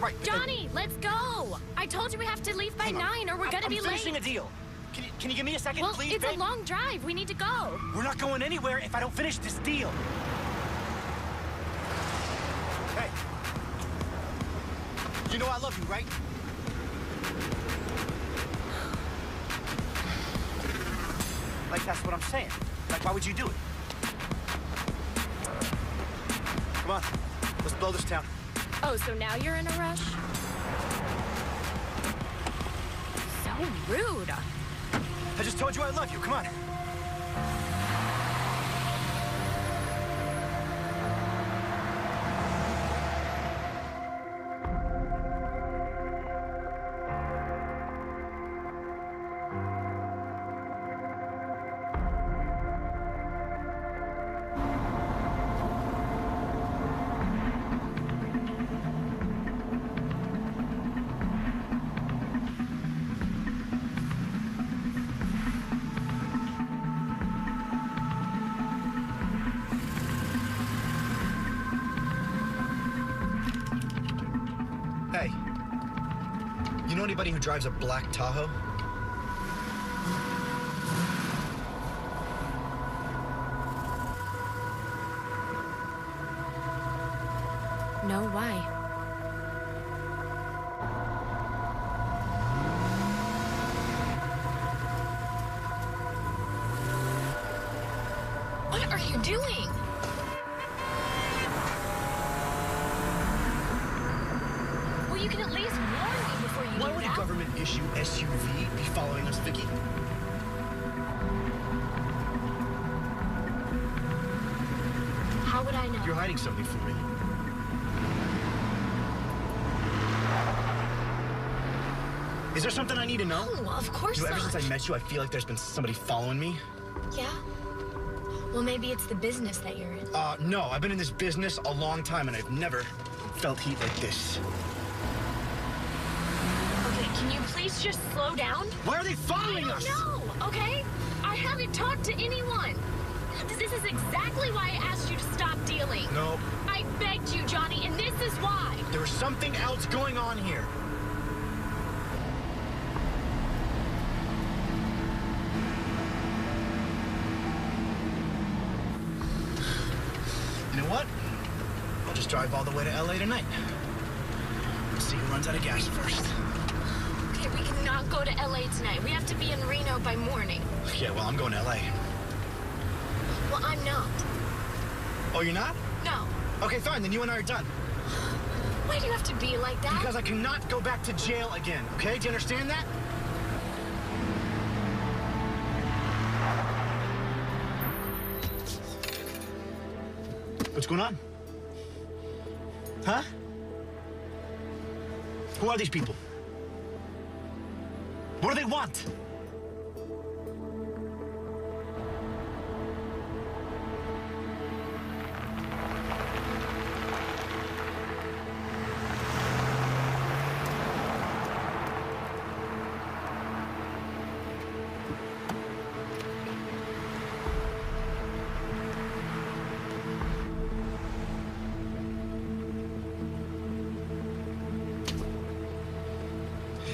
right. Johnny, let's go. I told you we have to leave by 9 or we're gonna be late. I'm finishing a deal. Can you give me a second, please, it's babe? a long drive. We need to go. We're not going anywhere if I don't finish this deal. Hey. You know I love you, right? Like, that's what I'm saying. Like, why would you do it? Come on, let's blow this town. Oh, so now you're in a rush? So rude. I just told you I love you, come on. Hey, you know anybody who drives a black Tahoe? No, why? What are you doing? Well, you can at least warn me before you Why do would a that. government issue SUV be following us, Vicky? How would I know? You're hiding something from me. Is there something I need to know? No, of course You know, ever not. since I met you, I feel like there's been somebody following me. Yeah? Well, maybe it's the business that you're in. No, I've been in this business a long time and I've never felt heat like this. Okay, can you please just slow down? Why are they following us? No, okay? I haven't talked to anyone. This is exactly why I asked you to stop dealing. No, I begged you, Johnny, and this is why. there was something else going on here. You know what? I'll just drive all the way to LA tonight. Let's see who runs out of gas first. Okay, we cannot go to LA tonight. We have to be in Reno by morning. Yeah, well, I'm going to LA. Well, I'm not. Oh, you're not? No. Okay, fine, then you and I are done. Why do you have to be like that? Because I cannot go back to jail again, okay? Do you understand that? What's going on? Huh? Who are these people? What do they want?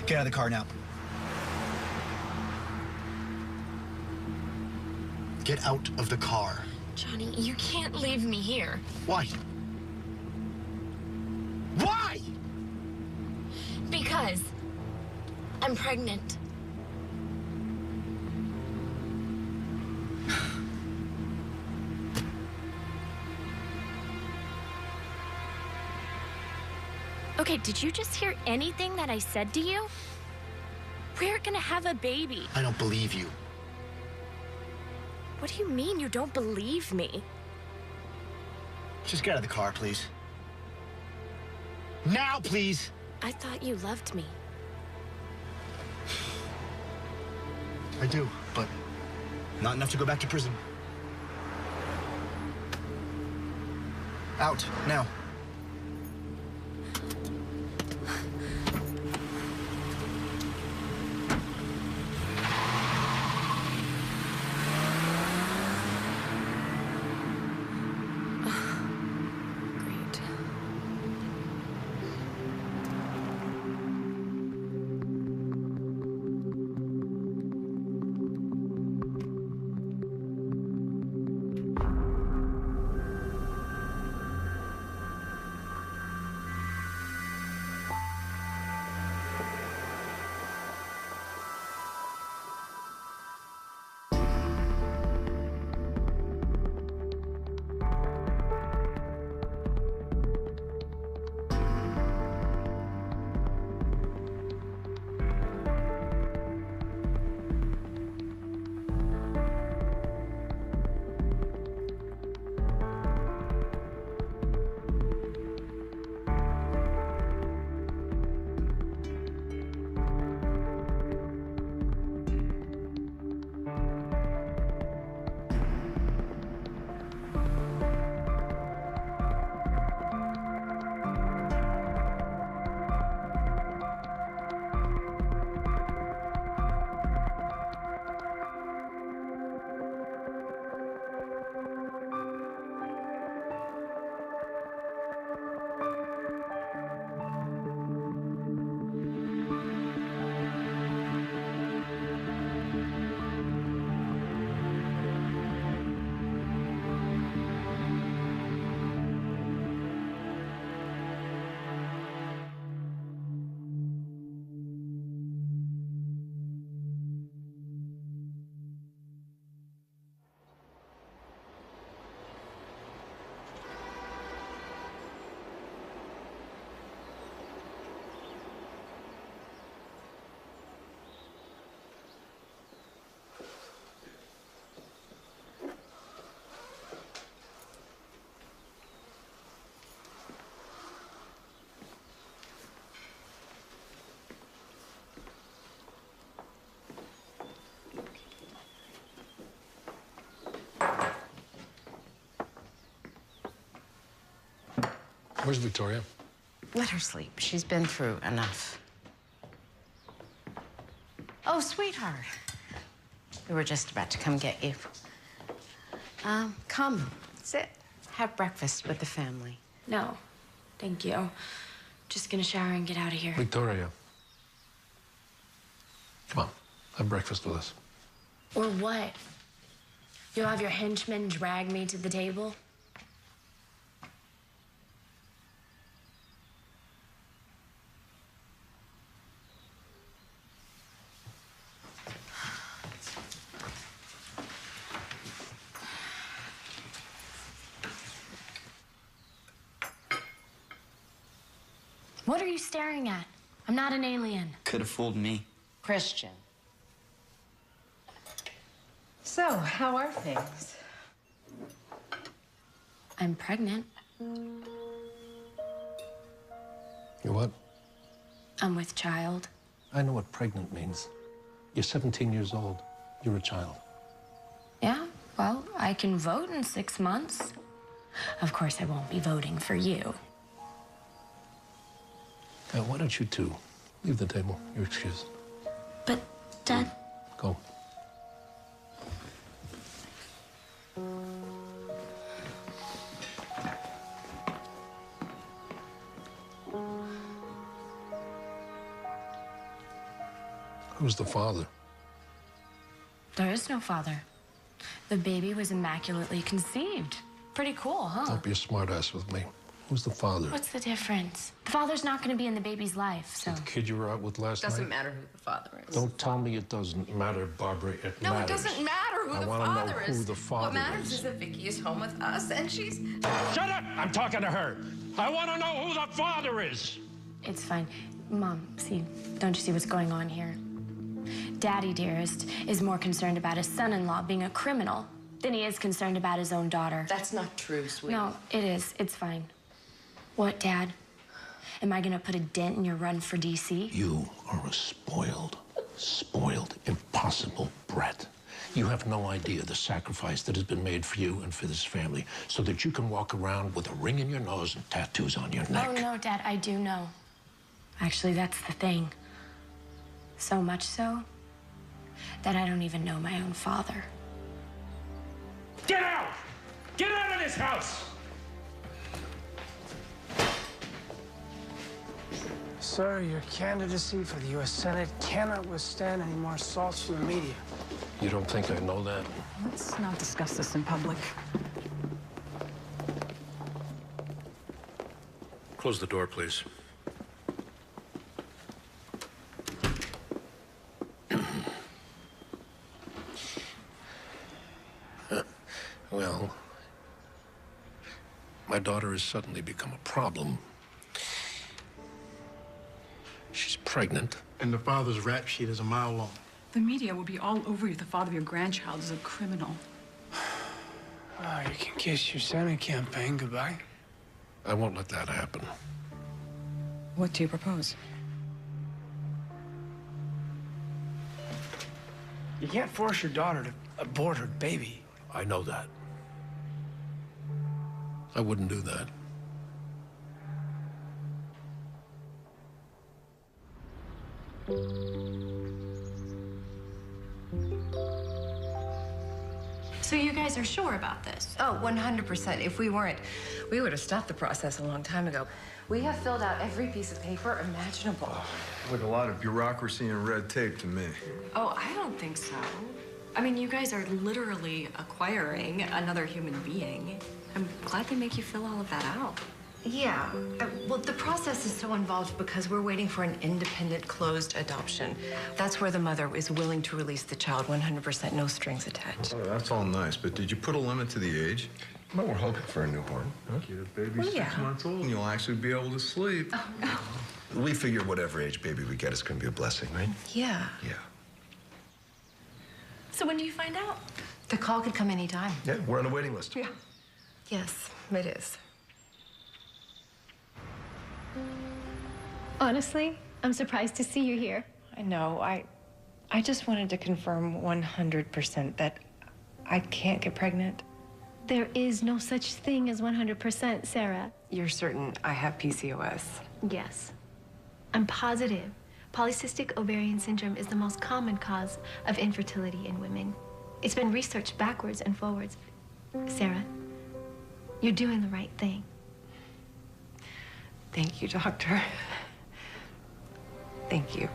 Get out of the car now. Get out of the car. Johnny, you can't leave me here. Why? Why? Because I'm pregnant. Okay, did you just hear anything that I said to you? We're gonna have a baby. I don't believe you. What do you mean you don't believe me? Just get out of the car, please. Now, please. I thought you loved me. I do, but not enough to go back to prison. Out, now. Great. Where's Victoria? Let her sleep. She's been through enough. Oh, sweetheart. We were just about to come get you. Come, sit. Have breakfast with the family. No, thank you. Just gonna shower and get out of here. Victoria. Come on, have breakfast with us. Or what? You'll have your henchmen drag me to the table? What are you staring at? I'm not an alien. Could have fooled me. Christian. So, how are things? I'm pregnant. You what? I'm with child. I know what pregnant means. You're 17 years old. You're a child. Yeah, well, I can vote in 6 months. Of course, I won't be voting for you. Now, why don't you two leave the table? You're excused. But, Dad... Go. Who's the father? There is no father. The baby was immaculately conceived. Pretty cool, huh? Don't be a smartass with me. Who's the father? What's the difference? The father's not going to be in the baby's life, so... The kid you were out with last Doesn't night? matter who the father is. Don't tell me it doesn't matter, Barbara. It No, matters. it doesn't matter who I the wanna father know is. who the father What matters is. is that Vicky is home with us and she's... Shut up! I'm talking to her. I want to know who the father is. It's fine. Mom, see, don't you see what's going on here? Daddy, dearest, is more concerned about his son-in-law being a criminal than he is concerned about his own daughter. That's not true, sweetie. No, it is. It's fine. What, Dad? Am I gonna put a dent in your run for DC? You are a spoiled, impossible brat. You have no idea the sacrifice that has been made for you and for this family so that you can walk around with a ring in your nose and tattoos on your neck. Oh, no, Dad, I do know. Actually, that's the thing. So much so that I don't even know my own father. Get out! Get out of this house! Sir, your candidacy for the U.S. Senate cannot withstand any more assaults from the media. You don't think I know that? Let's not discuss this in public. Close the door, please. Well, my daughter has suddenly become a problem. She's pregnant. And the father's rap sheet is a mile long. The media will be all over you. The father of your grandchild is a criminal. Oh, you can kiss your Senate campaign goodbye. I won't let that happen. What do you propose? You can't force your daughter to abort her baby. I know that. I wouldn't do that. So you guys are sure about this? Oh, 100%. If we weren't, we would have stopped the process a long time ago. We have filled out every piece of paper imaginable. Like a lot of bureaucracy and red tape to me. Oh, I don't think so. I mean, you guys are literally acquiring another human being. I'm glad they make you fill all of that out. Yeah. Well, the process is so involved because we're waiting for an independent, closed adoption. That's where the mother is willing to release the child 100%, no strings attached. Oh, that's all nice, but did you put a limit to the age? Well, we're hoping for a newborn. Huh? The baby's yeah. 6 months old and you'll actually be able to sleep. Oh, no. We figure whatever age baby we get is going to be a blessing, right? Yeah. Yeah. So when do you find out? The call could come anytime. Yeah, we're on the waiting list. Yeah. Yes, it is. Honestly, I'm surprised to see you here. I know. I just wanted to confirm 100% that I can't get pregnant. There is no such thing as 100%, Sarah. You're certain I have PCOS? Yes. I'm positive. Polycystic ovarian syndrome is the most common cause of infertility in women. It's been researched backwards and forwards. Sarah, you're doing the right thing. Thank you, doctor. Thank you.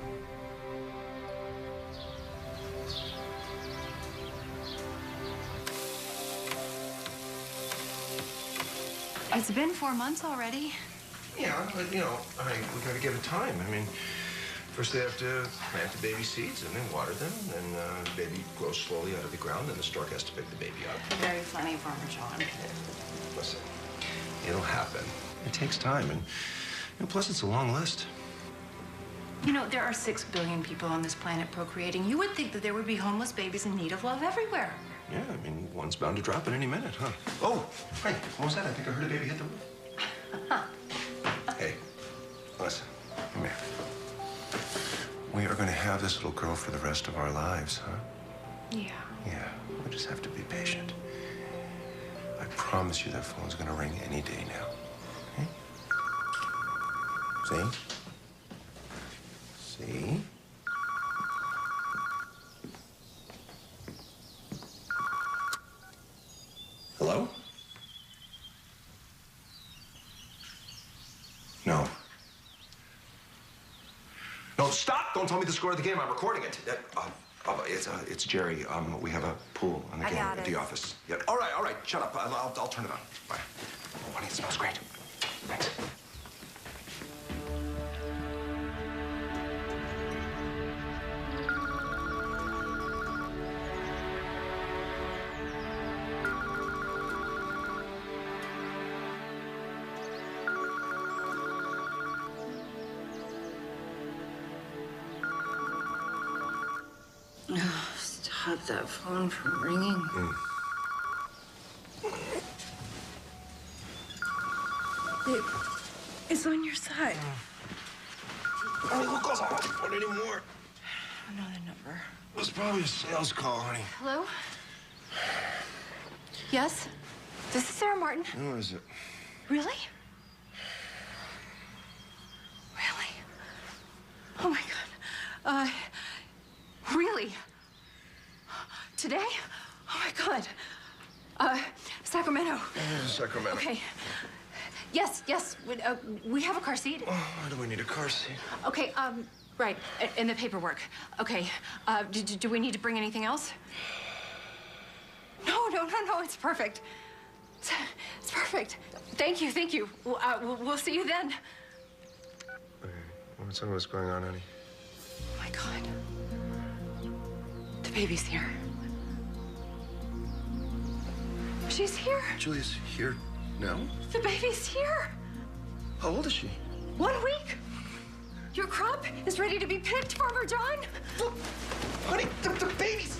It's been 4 months already. Yeah, but, you know, we gotta give it time. I mean, first they have to plant the baby seeds and then water them. Then the baby grows slowly out of the ground, and the stork has to pick the baby up. Very funny, Farmer John. Listen, it'll happen. It takes time, and plus it's a long list. You know, there are 6 billion people on this planet procreating. You would think that there would be homeless babies in need of love everywhere. Yeah, I mean, one's bound to drop at any minute, huh? Oh, hey, what was that? I think I heard a baby hit the roof. Hey, listen, come here. We are going to have this little girl for the rest of our lives, huh? Yeah. Yeah, we just have to be patient. I promise you that phone's going to ring any day now. Okay? See? See? Hello? No. No, stop! Don't tell me the score of the game. I'm recording it. It's Jerry. We have a pool on the game at the office. Yeah. All right. Shut up. I'll turn it on. Bye. Oh, honey, it smells great. Thanks. Oh, stop that phone from ringing. It's on your side. Oh, look, I don't want it anymore. Another number. It was probably a sales call, honey. Hello? Yes? This is Sarah Martin. Who is it? Really? Really? Oh, my God. Really? Today? Oh, my God. Sacramento. Sacramento. Okay. Yes. We have a car seat. Oh, why do we need a car seat? Okay, right, in the paperwork. Okay, do we need to bring anything else? No, it's perfect. It's perfect. Thank you. We'll see you then. Okay, what's going on, honey? Oh, my God. The baby's here. She's here. Julia's here now? The baby's here. How old is she? 1 week. Your crop is ready to be picked, Farmer John. Look, honey, the baby's...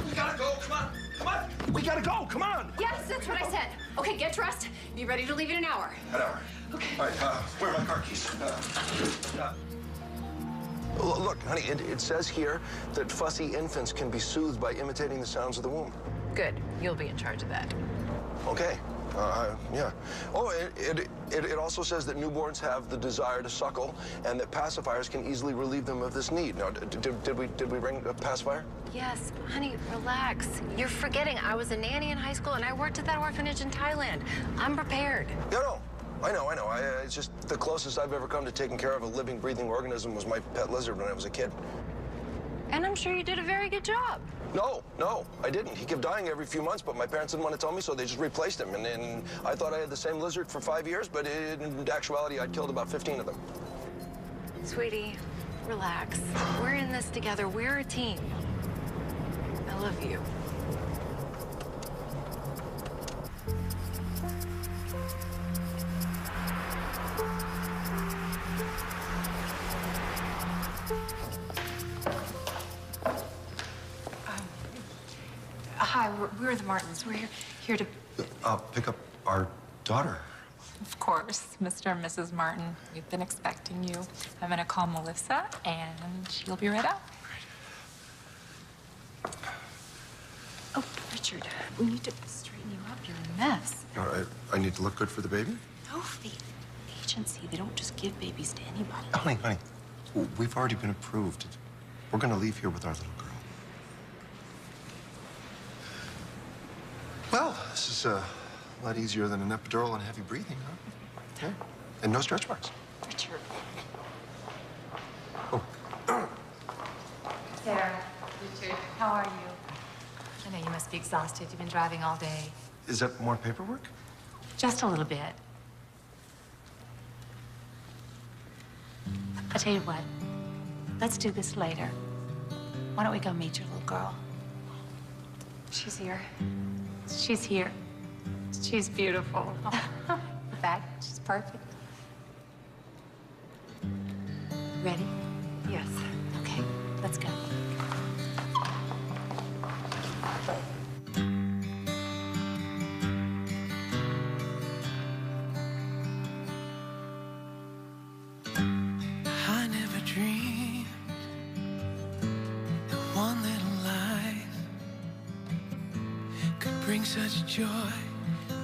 We gotta go, come on. We gotta go, come on. Yes, that's what I said. Okay, get dressed. Be ready to leave in an hour. An hour. Okay. All right, where are my car keys? Look, honey, it says here that fussy infants can be soothed by imitating the sounds of the womb. Good. You'll be in charge of that. Okay. Yeah. Oh, it also says that newborns have the desire to suckle, and that pacifiers can easily relieve them of this need. Now, did we bring a pacifier? Yes, honey, relax. You're forgetting I was a nanny in high school and I worked at that orphanage in Thailand. I'm prepared. No. I know. It's just the closest I've ever come to taking care of a living, breathing organism was my pet lizard when I was a kid. And I'm sure you did a very good job. No, I didn't. He kept dying every few months, but my parents didn't want to tell me, so they just replaced him. And I thought I had the same lizard for 5 years, but in actuality, I'd killed about 15 of them. Sweetie, relax. We're in this together. We're a team. I love you. Hi, we're the Martins. We're here to... Pick up our daughter. Of course, Mr. and Mrs. Martin. We've been expecting you. I'm gonna call Melissa, and she'll be right out. Oh, Richard, we need to straighten you up. You're a mess. All right, I need to look good for the baby? No, the agency, they don't just give babies to anybody. Honey, we've already been approved. We're gonna leave here with our little girl. Well, this is a lot easier than an epidural and heavy breathing, huh? Yeah. And no stretch marks. Richard. Oh. Sarah, Richard, how are you? I know you must be exhausted. You've been driving all day. Is that more paperwork? Just a little bit. I'll tell you what. Let's do this later. Why don't we go meet your little girl? She's here. She's here. She's beautiful. In fact, she's perfect. Ready? Yes. Okay, let's go. I never dreamed that one little life could bring such joy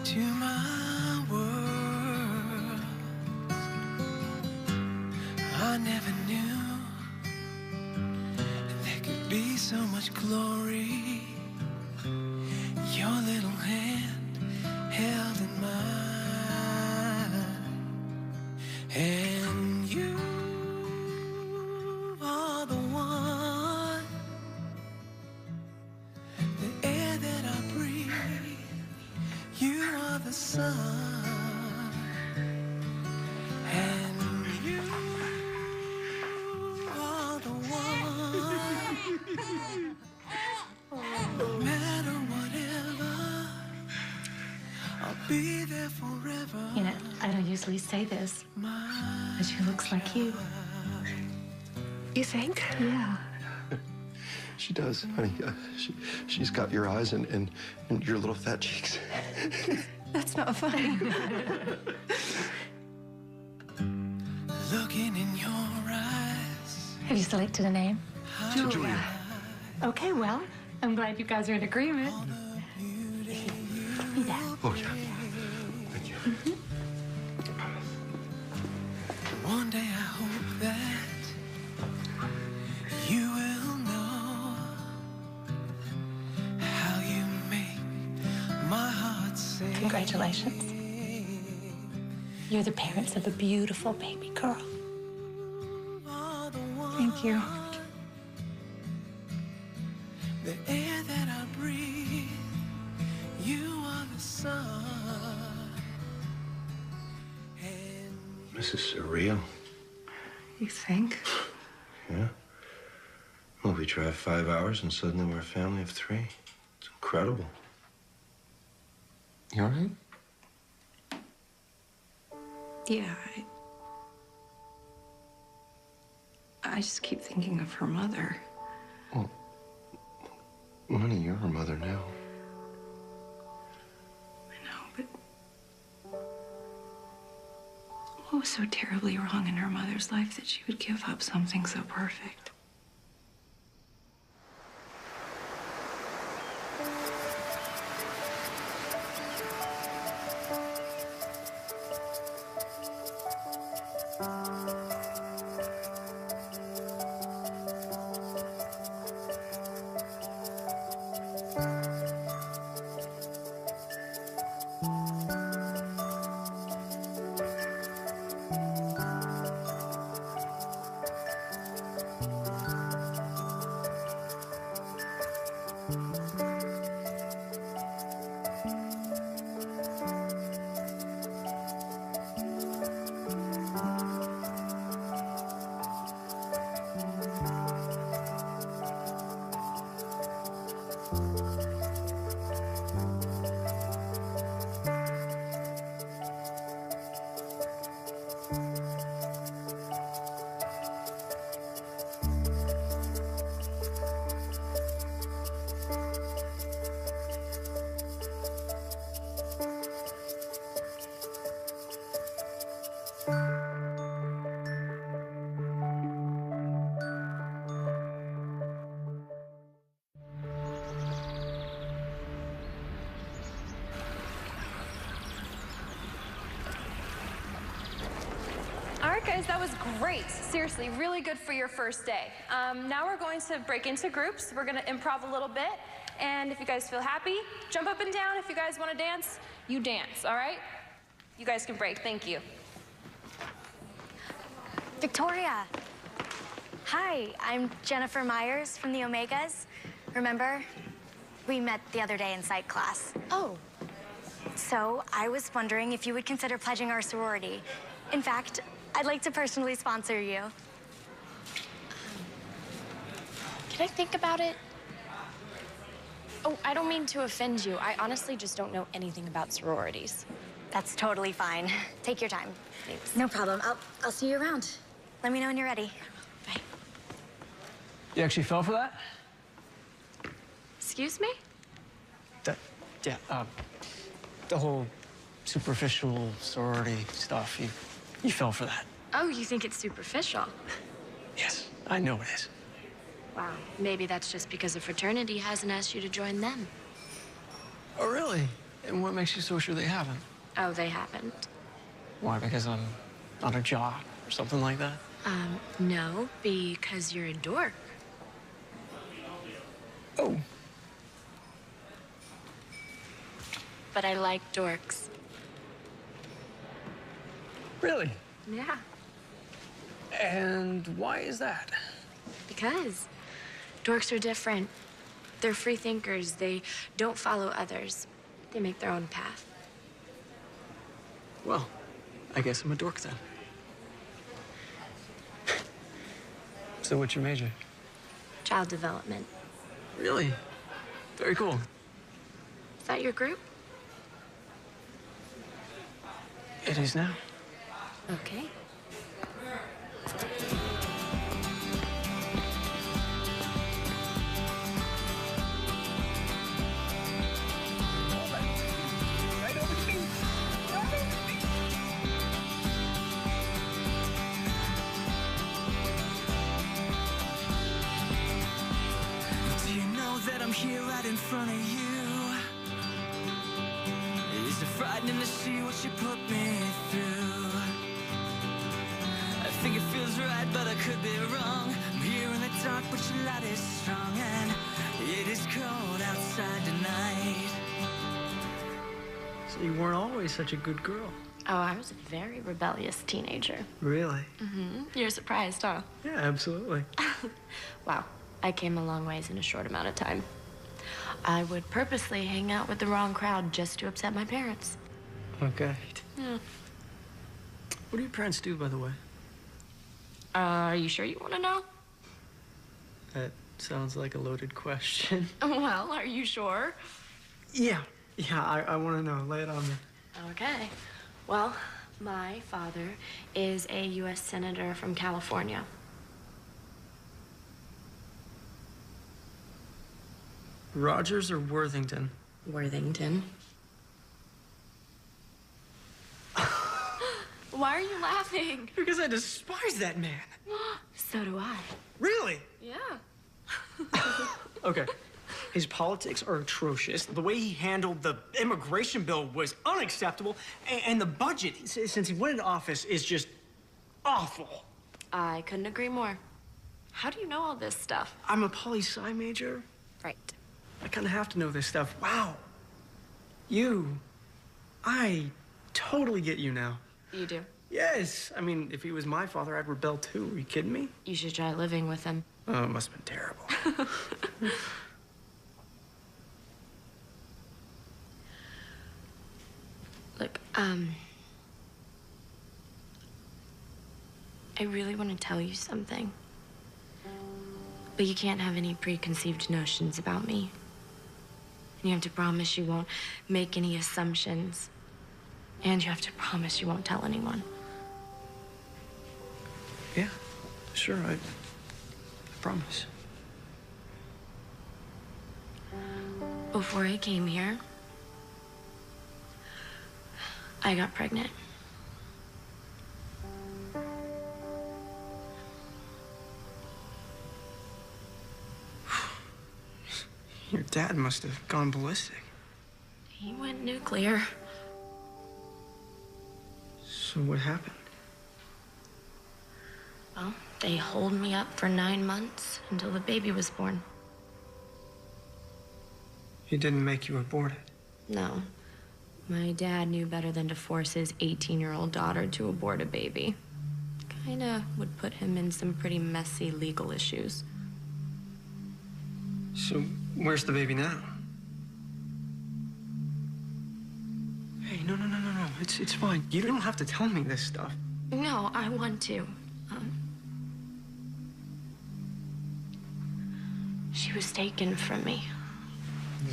to my world. I never knew there could be so much glory. Your little hand held in mine, and you are the one, the air that I breathe. You are the sun, and you are the one. No matter whatever, I'll be there forever. You know, I don't usually say this, but she looks like you. You think? Yeah. She does, honey. She's got your eyes and your little fat cheeks. That's not funny. Looking in your eyes. Have you selected a name? Julia. Okay, well, I'm glad you guys are in agreement. Give me that. Oh, yeah. Thank you. One day I hope that you will know how you make my heart sing. Congratulations. You're the parents of a beautiful baby girl. Thank you. The air that I breathe, you are the sun. This is surreal. You think? Yeah. Well, we drive 5 hours and suddenly we're a family of 3. It's incredible. You all right? Yeah, I just keep thinking of her mother. Well, honey, you're her mother now. I know, but what was so terribly wrong in her mother's life that she would give up something so perfect? right, guys, that was great. Seriously, really good for your first day. Now we're going to break into groups. We're going to improv a little bit. And if you guys feel happy, jump up and down. If you guys want to dance, you dance, all right? You guys can break. Thank you. Victoria. Hi, I'm Jennifer Myers from the Omegas. Remember? We met the other day in psych class. Oh. So I was wondering if you would consider pledging our sorority. In fact, I'd like to personally sponsor you. Can I think about it? Oh, I don't mean to offend you. I honestly just don't know anything about sororities. That's totally fine. Take your time. Thanks. No problem. I'll see you around. Let me know when you're ready. Bye. You actually fell for that? Excuse me? Yeah, the whole superficial sorority stuff, you fell for that. Oh, you think it's superficial? Yes, I know it is. Wow, maybe that's just because a fraternity hasn't asked you to join them. Oh, really? And what makes you so sure they haven't? Oh, they haven't? Why, because I'm not a jock or something like that? No, because you're a dork. Oh. But I like dorks. Really? Yeah. And why is that? Because dorks are different. They're free thinkers. They don't follow others. They make their own path. Well, I guess I'm a dork then. So what's your major? Child development. Really? Very cool. Is that your group? It is now. Okay. Do you know that I'm here right in front of you? Is it frightening to see what you put me through? I think it feels right, but I could be wrong. I'm here in the dark, but your light is strong, and it is cold outside tonight. So you weren't always such a good girl. Oh, I was a very rebellious teenager. Really? Mm-hmm. You're surprised, huh? Yeah, absolutely. Wow, I came a long ways in a short amount of time. I would purposely hang out with the wrong crowd just to upset my parents. Okay. Yeah. What do your parents do, by the way? Are you sure you want to know? That sounds like a loaded question. Well, are you sure? Yeah, I want to know. Lay it on me. Okay. Well, my father is a U.S. Senator from California. Rogers or Worthington? Worthington. Why are you laughing? Because I despise that man. So do I. Really? Yeah. Okay. His politics are atrocious. The way he handled the immigration bill was unacceptable. And the budget, since he went into office, is just awful. I couldn't agree more. How do you know all this stuff? I'm a poli-sci major. Right. I kind of have to know this stuff. Wow. I totally get you now. You do? Yes. I mean, if he was my father, I'd rebel too. Are you kidding me? You should try living with him. Oh, it must have been terrible. Look, I really want to tell you something. But you can't have any preconceived notions about me. And you have to promise you won't make any assumptions. And you have to promise you won't tell anyone. Yeah, sure, I promise. Before I came here, I got pregnant. Your dad must have gone ballistic. He went nuclear. So what happened? Well, they holed me up for 9 months until the baby was born. He didn't make you abort it. No. My dad knew better than to force his 18-year-old daughter to abort a baby. Kinda would put him in some pretty messy legal issues. So, where's the baby now? Hey, no. It's fine. You don't have to tell me this stuff. No, I want to. She was taken from me.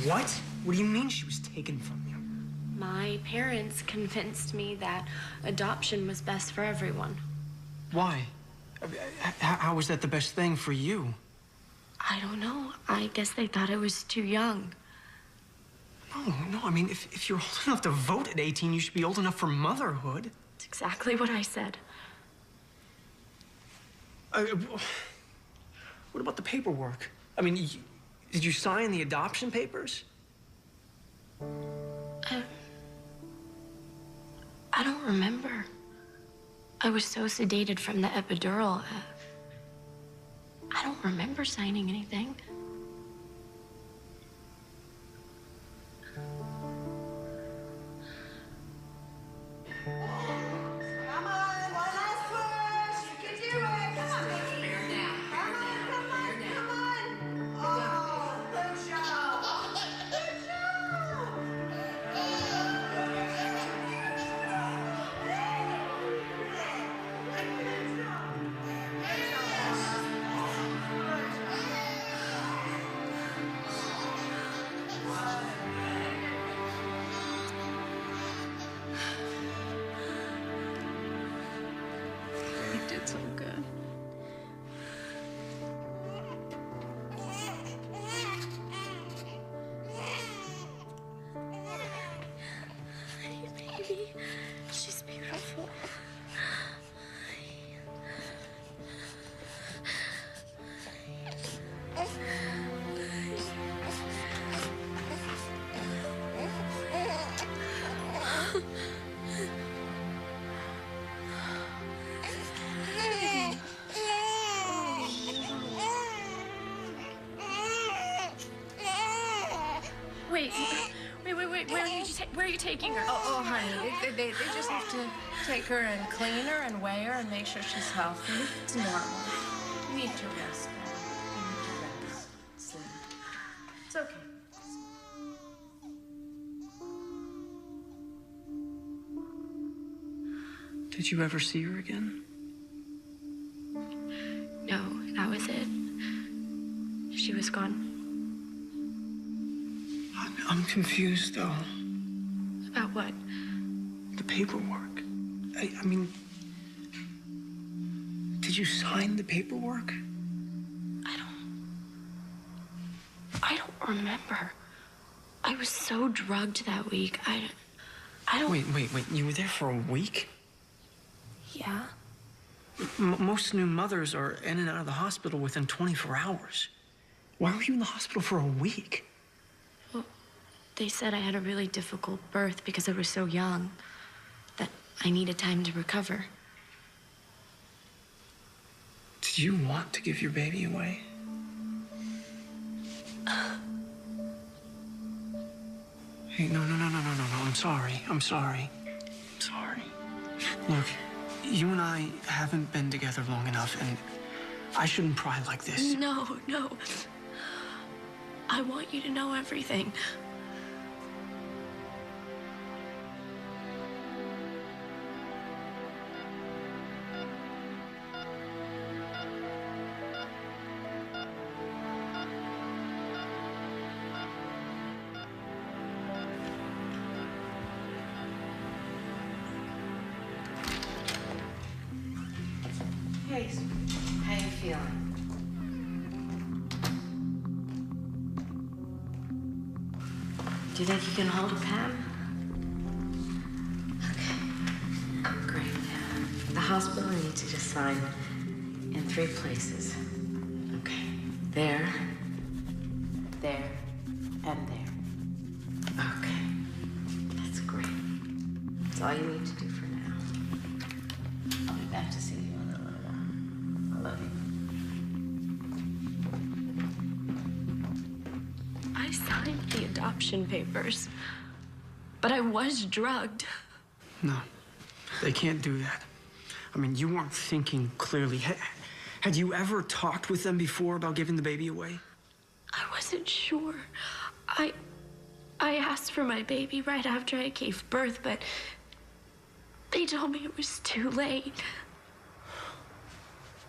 What? What do you mean she was taken from you? My parents convinced me that adoption was best for everyone. Why? How was that the best thing for you? I don't know. I guess they thought I was too young. No. I mean, if you're old enough to vote at 18, you should be old enough for motherhood. It's exactly what I said. What about the paperwork? I mean, did you sign the adoption papers? I don't remember. I was so sedated from the epidural. I don't remember signing anything. did so good. Hey, baby. She's beautiful. Wait. Where are you taking her? Oh, honey, they just have to take her and clean her and weigh her and make sure she's healthy. It's normal. You need to rest. You need to rest. Sleep. It's okay. Did you ever see her again? No, that was it. She was gone. I'm confused, though. About what? The paperwork. I mean, did you sign the paperwork? I don't remember. I was so drugged that week. I don't... Wait. You were there for a week? Yeah. Most new mothers are in and out of the hospital within 24 hours. Why were you in the hospital for a week? Well, they said I had a really difficult birth because I was so young, that I needed time to recover. Did you want to give your baby away? Hey, no. I'm sorry. Look, you and I haven't been together long enough, and I shouldn't pry like this. No. I want you to know everything. Hey, how you feeling? Do you think you can hold a Pam? Okay, great. The hospital needs you to sign in 3 places. Okay, there, and there. Okay, that's great. That's all you need to do for now. I'll be back to see you in a little while. adoption papers. But I was drugged. No, they can't do that. I mean, you weren't thinking clearly. Had you ever talked with them before about giving the baby away? I wasn't sure. I asked for my baby right after I gave birth, but they told me it was too late.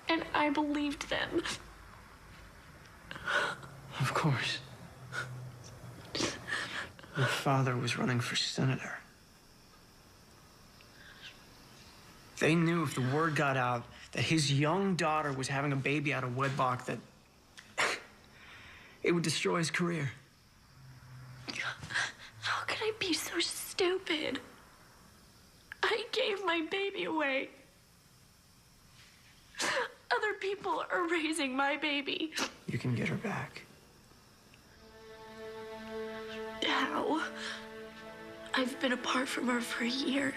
And I believed them. Of course. Your father was running for senator. They knew if the word got out that his young daughter was having a baby out of wedlock, that it would destroy his career. How could I be so stupid? I gave my baby away. Other people are raising my baby. You can get her back. How? I've been apart from her for a year.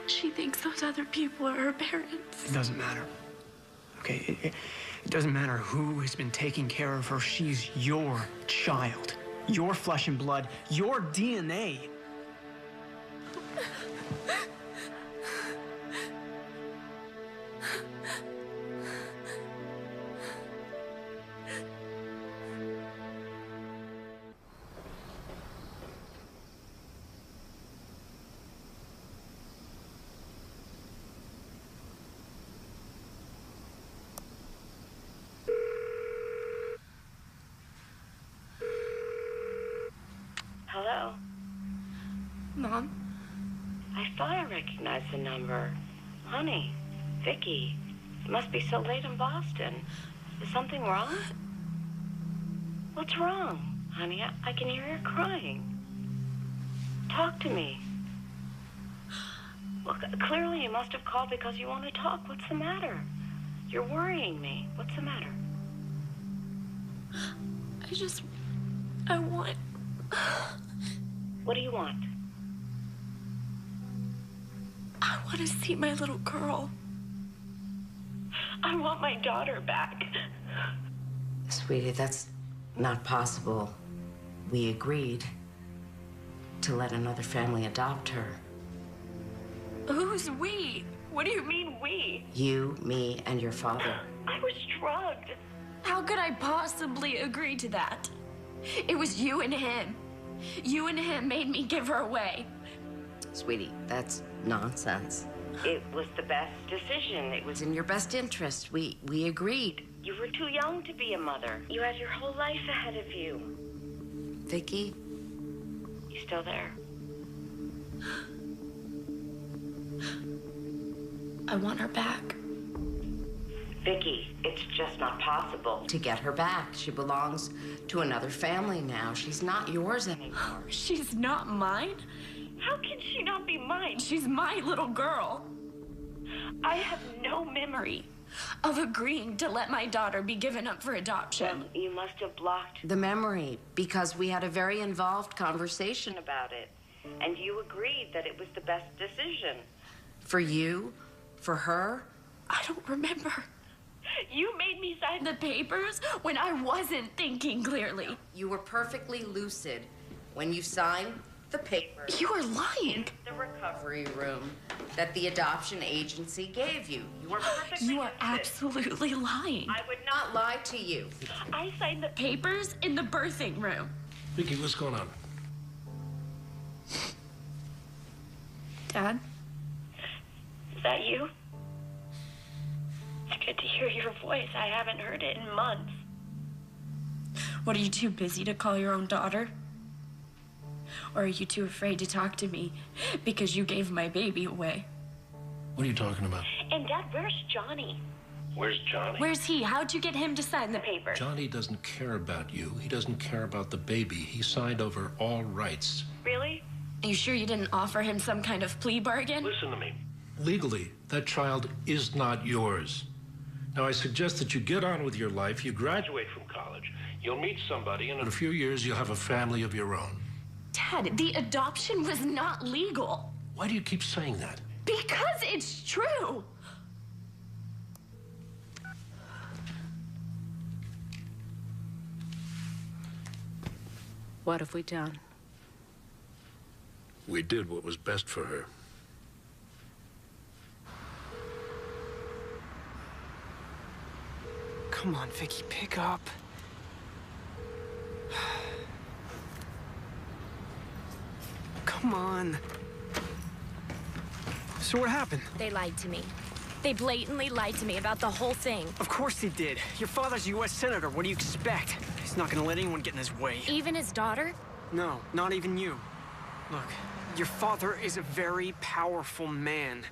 She thinks those other people are her parents. It doesn't matter. Okay, it doesn't matter who has been taking care of her. She's your child. Your flesh and blood. Your DNA. Hello? Mom? I thought I recognized the number. Honey, Vicky, it must be so late in Boston. Is something wrong? What's wrong? Honey, I can hear you crying. Talk to me. Look, clearly you must have called because you want to talk. What's the matter? You're worrying me. What's the matter? I want... What do you want? I want to see my little girl. I want my daughter back. Sweetie, that's not possible. We agreed to let another family adopt her. Who's we? What do you mean we? You, me, and your father. I was drugged. How could I possibly agree to that? It was you and him. You and him made me give her away. Sweetie, that's nonsense. It was the best decision. It was in your best interest. We agreed. You were too young to be a mother. You had your whole life ahead of you. Vicky, you still there? I want her back. Vicky, it's just not possible to get her back. She belongs to another family now. She's not yours anymore. She's not mine? How can she not be mine? She's my little girl. I have no memory of agreeing to let my daughter be given up for adoption. Well, you must have blocked the memory because we had a very involved conversation about it. And you agreed that it was the best decision. For you? For her? I don't remember. You made me sign the papers when I wasn't thinking clearly. You were perfectly lucid when you signed the papers. You are lying. In the recovery room that the adoption agency gave you. You were perfectly You are lucid. absolutely lying. I would not lie to you. I signed the papers in the birthing room. Vicky, what's going on? Dad? Is that you? It's good to hear your voice. I haven't heard it in months. What, are you too busy to call your own daughter? Or are you too afraid to talk to me because you gave my baby away? What are you talking about? And Dad, where's Johnny? Where's Johnny? Where's he? How'd you get him to sign the paper? Johnny doesn't care about you. He doesn't care about the baby. He signed over all rights. Really? Are you sure you didn't offer him some kind of plea bargain? Listen to me. Legally, that child is not yours. Now, I suggest that you get on with your life. You graduate from college. You'll meet somebody, and in a few years, you'll have a family of your own. Dad, the adoption was not legal. Why do you keep saying that? Because it's true. What have we done? We did what was best for her. Come on, Vicky, pick up. Come on. So what happened? They lied to me. They blatantly lied to me about the whole thing. Of course they did. Your father's a U.S. Senator. What do you expect? He's not gonna let anyone get in his way. Even his daughter? No, not even you. Look, your father is a very powerful man.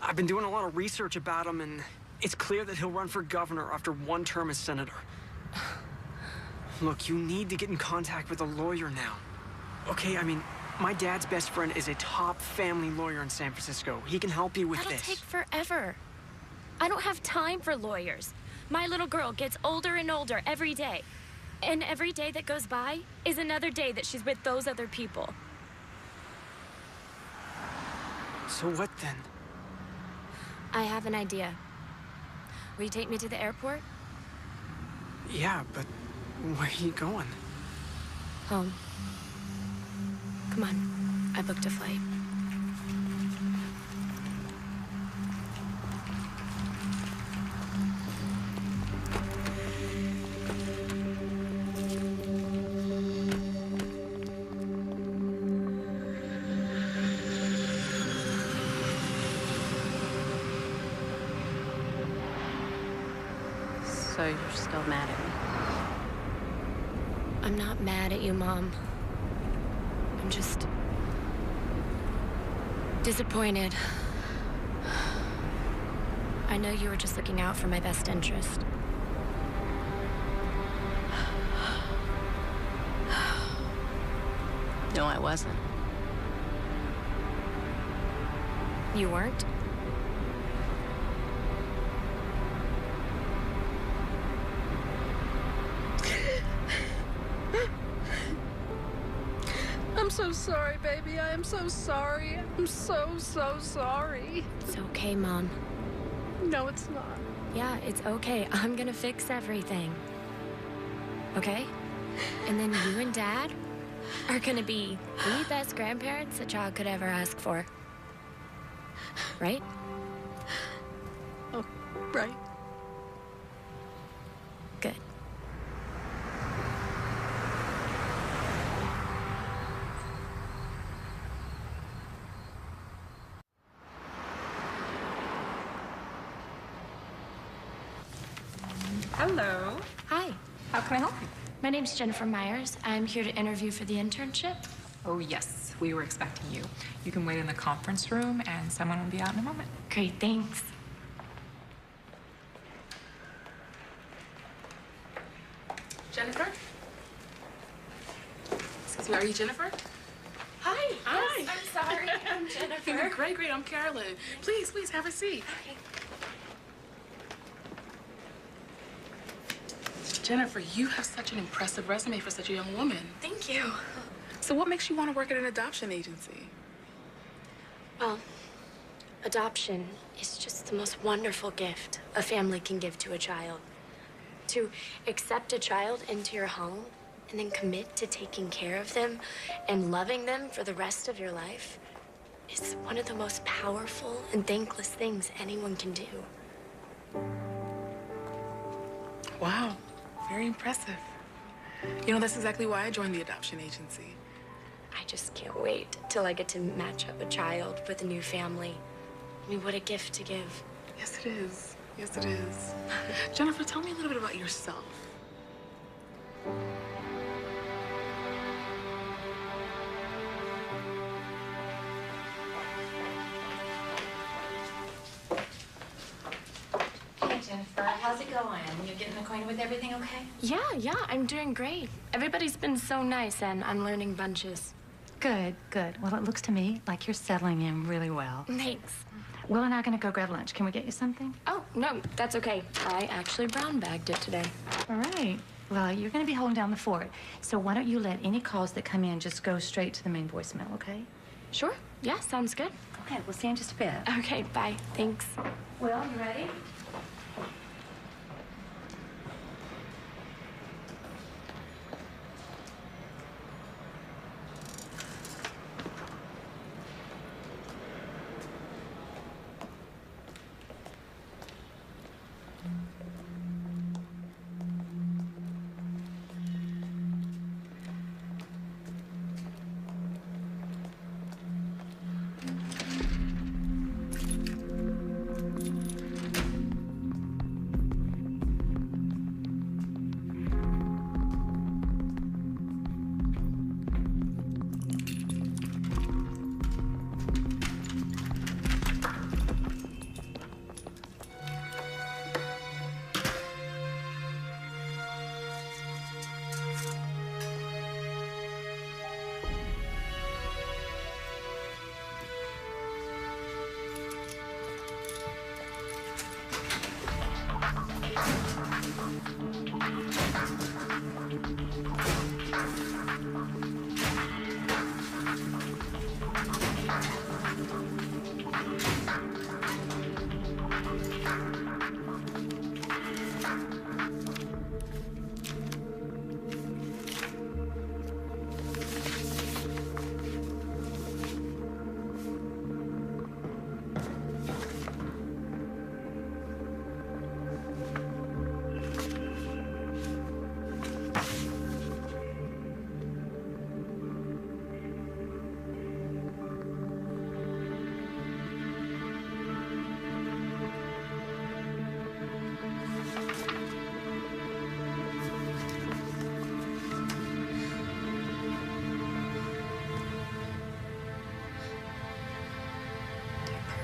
I've been doing a lot of research about him, and it's clear that he'll run for governor after one term as senator. Look, you need to get in contact with a lawyer now. Okay, I mean, my dad's best friend is a top family lawyer in San Francisco. He can help you with That'll this. take forever. I don't have time for lawyers. My little girl gets older and older every day. And every day that goes by is another day that she's with those other people. So what then? I have an idea. Will you take me to the airport? Yeah, but where are you going? Home. Come on. I booked a flight. So you're still mad at me? I'm not mad at you, Mom. I'm just disappointed. I know you were just looking out for my best interest. No, I wasn't. You weren't? I'm so sorry, baby. I am so sorry. I'm so sorry. It's okay, Mom. No, it's not. Yeah, it's okay. I'm gonna fix everything. Okay? And then you and Dad are gonna be the best grandparents a child could ever ask for. Right? Oh, right. Good. Hello. Hi. How can I help you? My name's Jennifer Myers. I'm here to interview for the internship. Oh, yes. We were expecting you. You can wait in the conference room, and someone will be out in a moment. Great, thanks. Jennifer? Excuse me, are you Jennifer? Hi. Hi. Yes, I'm sorry. I'm Jennifer. Great. I'm Carolyn. Please, have a seat. Okay. Jennifer, you have such an impressive resume for such a young woman. Thank you. So what makes you want to work at an adoption agency? Well, adoption is just the most wonderful gift a family can give to a child. To accept a child into your home and then commit to taking care of them and loving them for the rest of your life is one of the most powerful and thankless things anyone can do. Wow, very impressive. You know, that's exactly why I joined the adoption agency. I just can't wait till I get to match up a child with a new family. I mean, what a gift to give. Yes, it is. Yes, it is. Jennifer, tell me a little bit about yourself. Hey, Jennifer. How's it going? You getting acquainted with everything okay? Yeah, I'm doing great. Everybody's been so nice, and I'm learning bunches. Good. Well, it looks to me like you're settling in really well. Thanks. Will and I are going to go grab lunch. Can we get you something? Oh, no, that's okay. I actually brown bagged it today. All right. Well, you're going to be holding down the fort. So why don't you let any calls that come in just go straight to the main voicemail, okay? Sure. Yeah, sounds good. Okay, we'll see you in just a bit. Okay, bye. Thanks. Will, you ready?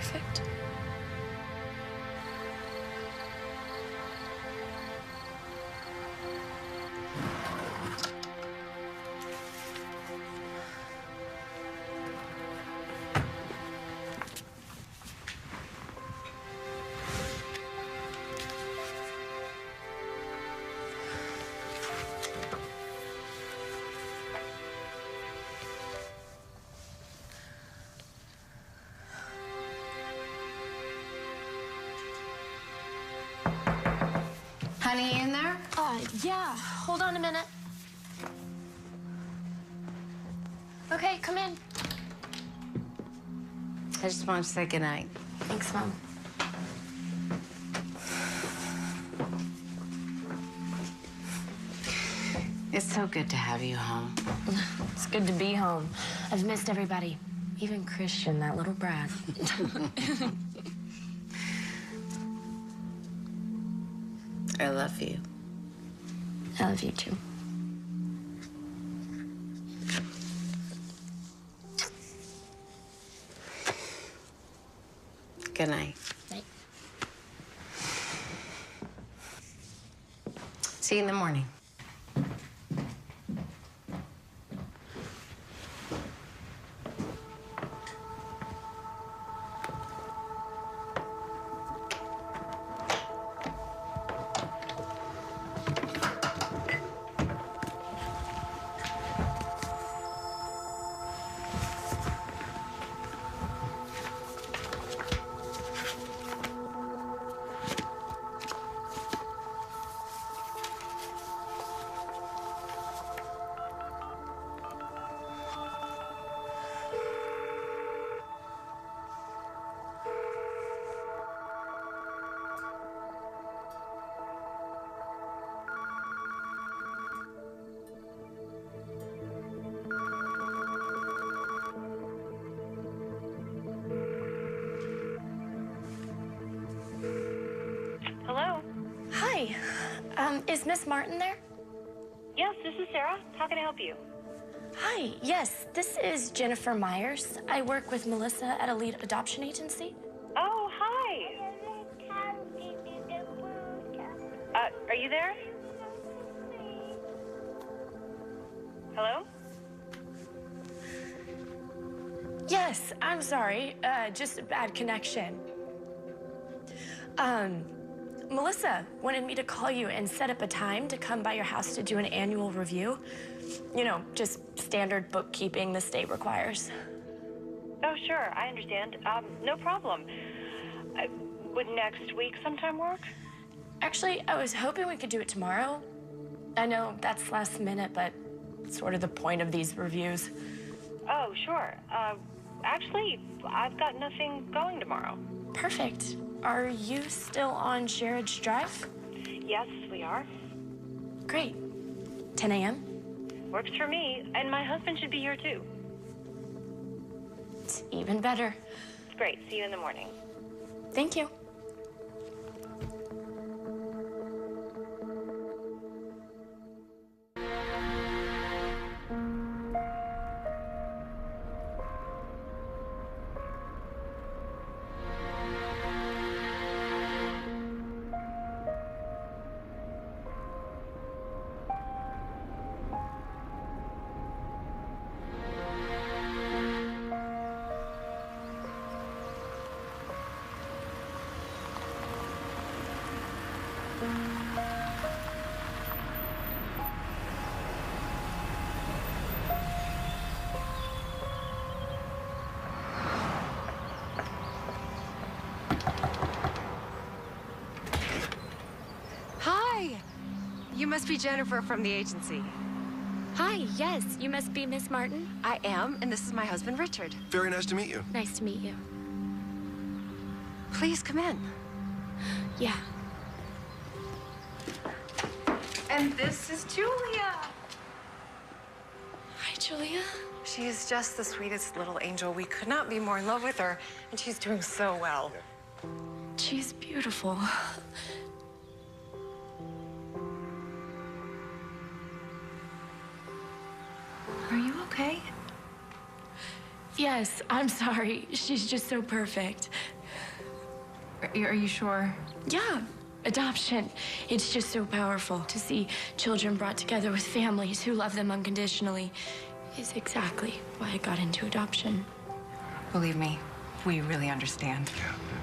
Perfect. Honey, in there? Yeah. Hold on a minute. Okay, come in. I just want to say goodnight. Thanks, Mom. It's so good to have you home. It's good to be home. I've missed everybody. Even Christian, that little brat. I love you. I love you, too. Good night. Night. See you in the morning. Hello? Hi. Is Miss Martin there? Yes, this is Sarah. How can I help you? Hi. Yes, this is Jennifer Myers. I work with Melissa at a lead adoption agency. Oh, hi. Are you there? Hello? Yes, I'm sorry. Just a bad connection. Melissa wanted me to call you and set up a time to come by your house to do an annual review. You know, just standard bookkeeping the state requires. Oh, sure. I understand. No problem. Would next week sometime work? Actually, I was hoping we could do it tomorrow. I know that's last minute, but it's sort of the point of these reviews. Oh, sure. Actually, I've got nothing going tomorrow. Perfect. Are you still on Sherridge Drive? Yes, we are. Great. 10 a.m.? Works for me, and my husband should be here too. It's even better. Great. See you in the morning. Thank you. you must be Jennifer from the agency. Hi, yes, you must be Miss Martin. I am, and this is my husband, Richard. Very nice to meet you. Nice to meet you. Please come in. Yeah. And this is Julia. Hi, Julia. She is just the sweetest little angel. We could not be more in love with her, and she's doing so well. She's beautiful. Are you okay? Yes, I'm sorry. She's just so perfect. Are you sure? Yeah, adoption. It's just so powerful to see children brought together with families who love them unconditionally. Is exactly why I got into adoption. Believe me, we really understand.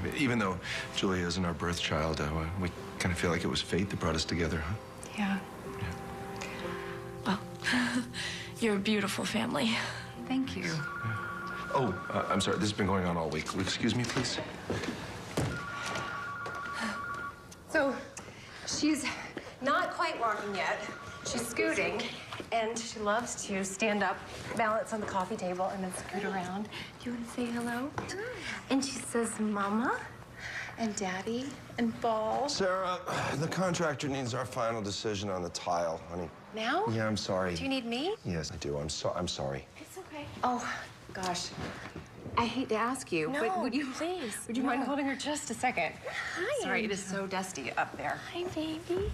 Yeah. Even though Julia isn't our birth child, we kind of feel like it was fate that brought us together, huh? Yeah. Well, you're a beautiful family. Thank you. Oh, I'm sorry. This has been going on all week. Excuse me, please. So, she's not quite walking yet. She's scooting, and she loves to stand up, balance on the coffee table, and then scoot around. Do you want to say hello? And she says, Mama, and Daddy, and Ball. Sarah, the contractor needs our final decision on the tile, honey. Now? Yeah, I'm sorry. Do you need me? Yes, I do. I'm sorry. It's okay. Oh, gosh. I hate to ask you, but would you please? Would you mind holding her just a second? Hi. Sorry, it is so dusty up there. Hi, baby.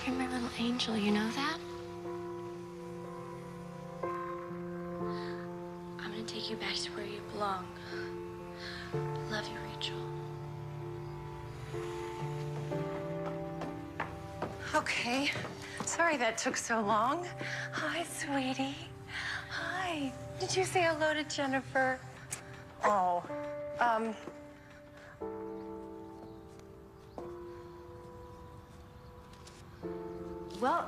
You're my little angel, you know that? I'm gonna take you back to where you belong. Love you, Rachel. Okay. Sorry that took so long. Hi, sweetie. Hi. Did you say hello to Jennifer? Oh, Well,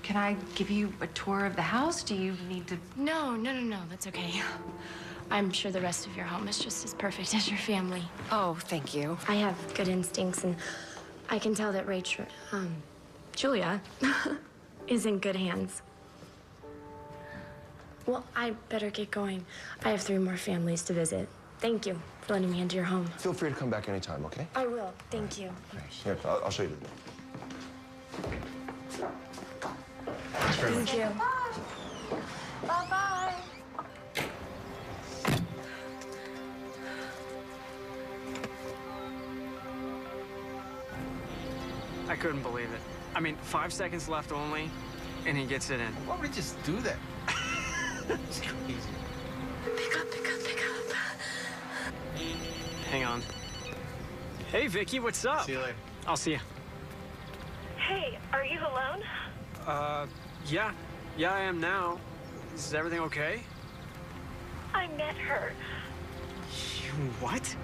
can I give you a tour of the house? Do you need to? No, that's okay. I'm sure the rest of your home is just as perfect as your family. Oh, thank you. I have good instincts, and I can tell that Julia, is in good hands. Well, I better get going. I have 3 more families to visit. Thank you for letting me into your home. Feel free to come back anytime, okay? I will. Thank you. Here, I'll show you. Thank you. Bye-bye. I couldn't believe it. I mean, 5 seconds left only, and he gets it in. Why would we just do that? It's crazy. Pick up. Hang on. Hey, Vicky, what's up? See you later. I'll see you. Hey, are you alone? Yeah. Yeah, I am now. Is everything okay? I met her. You what?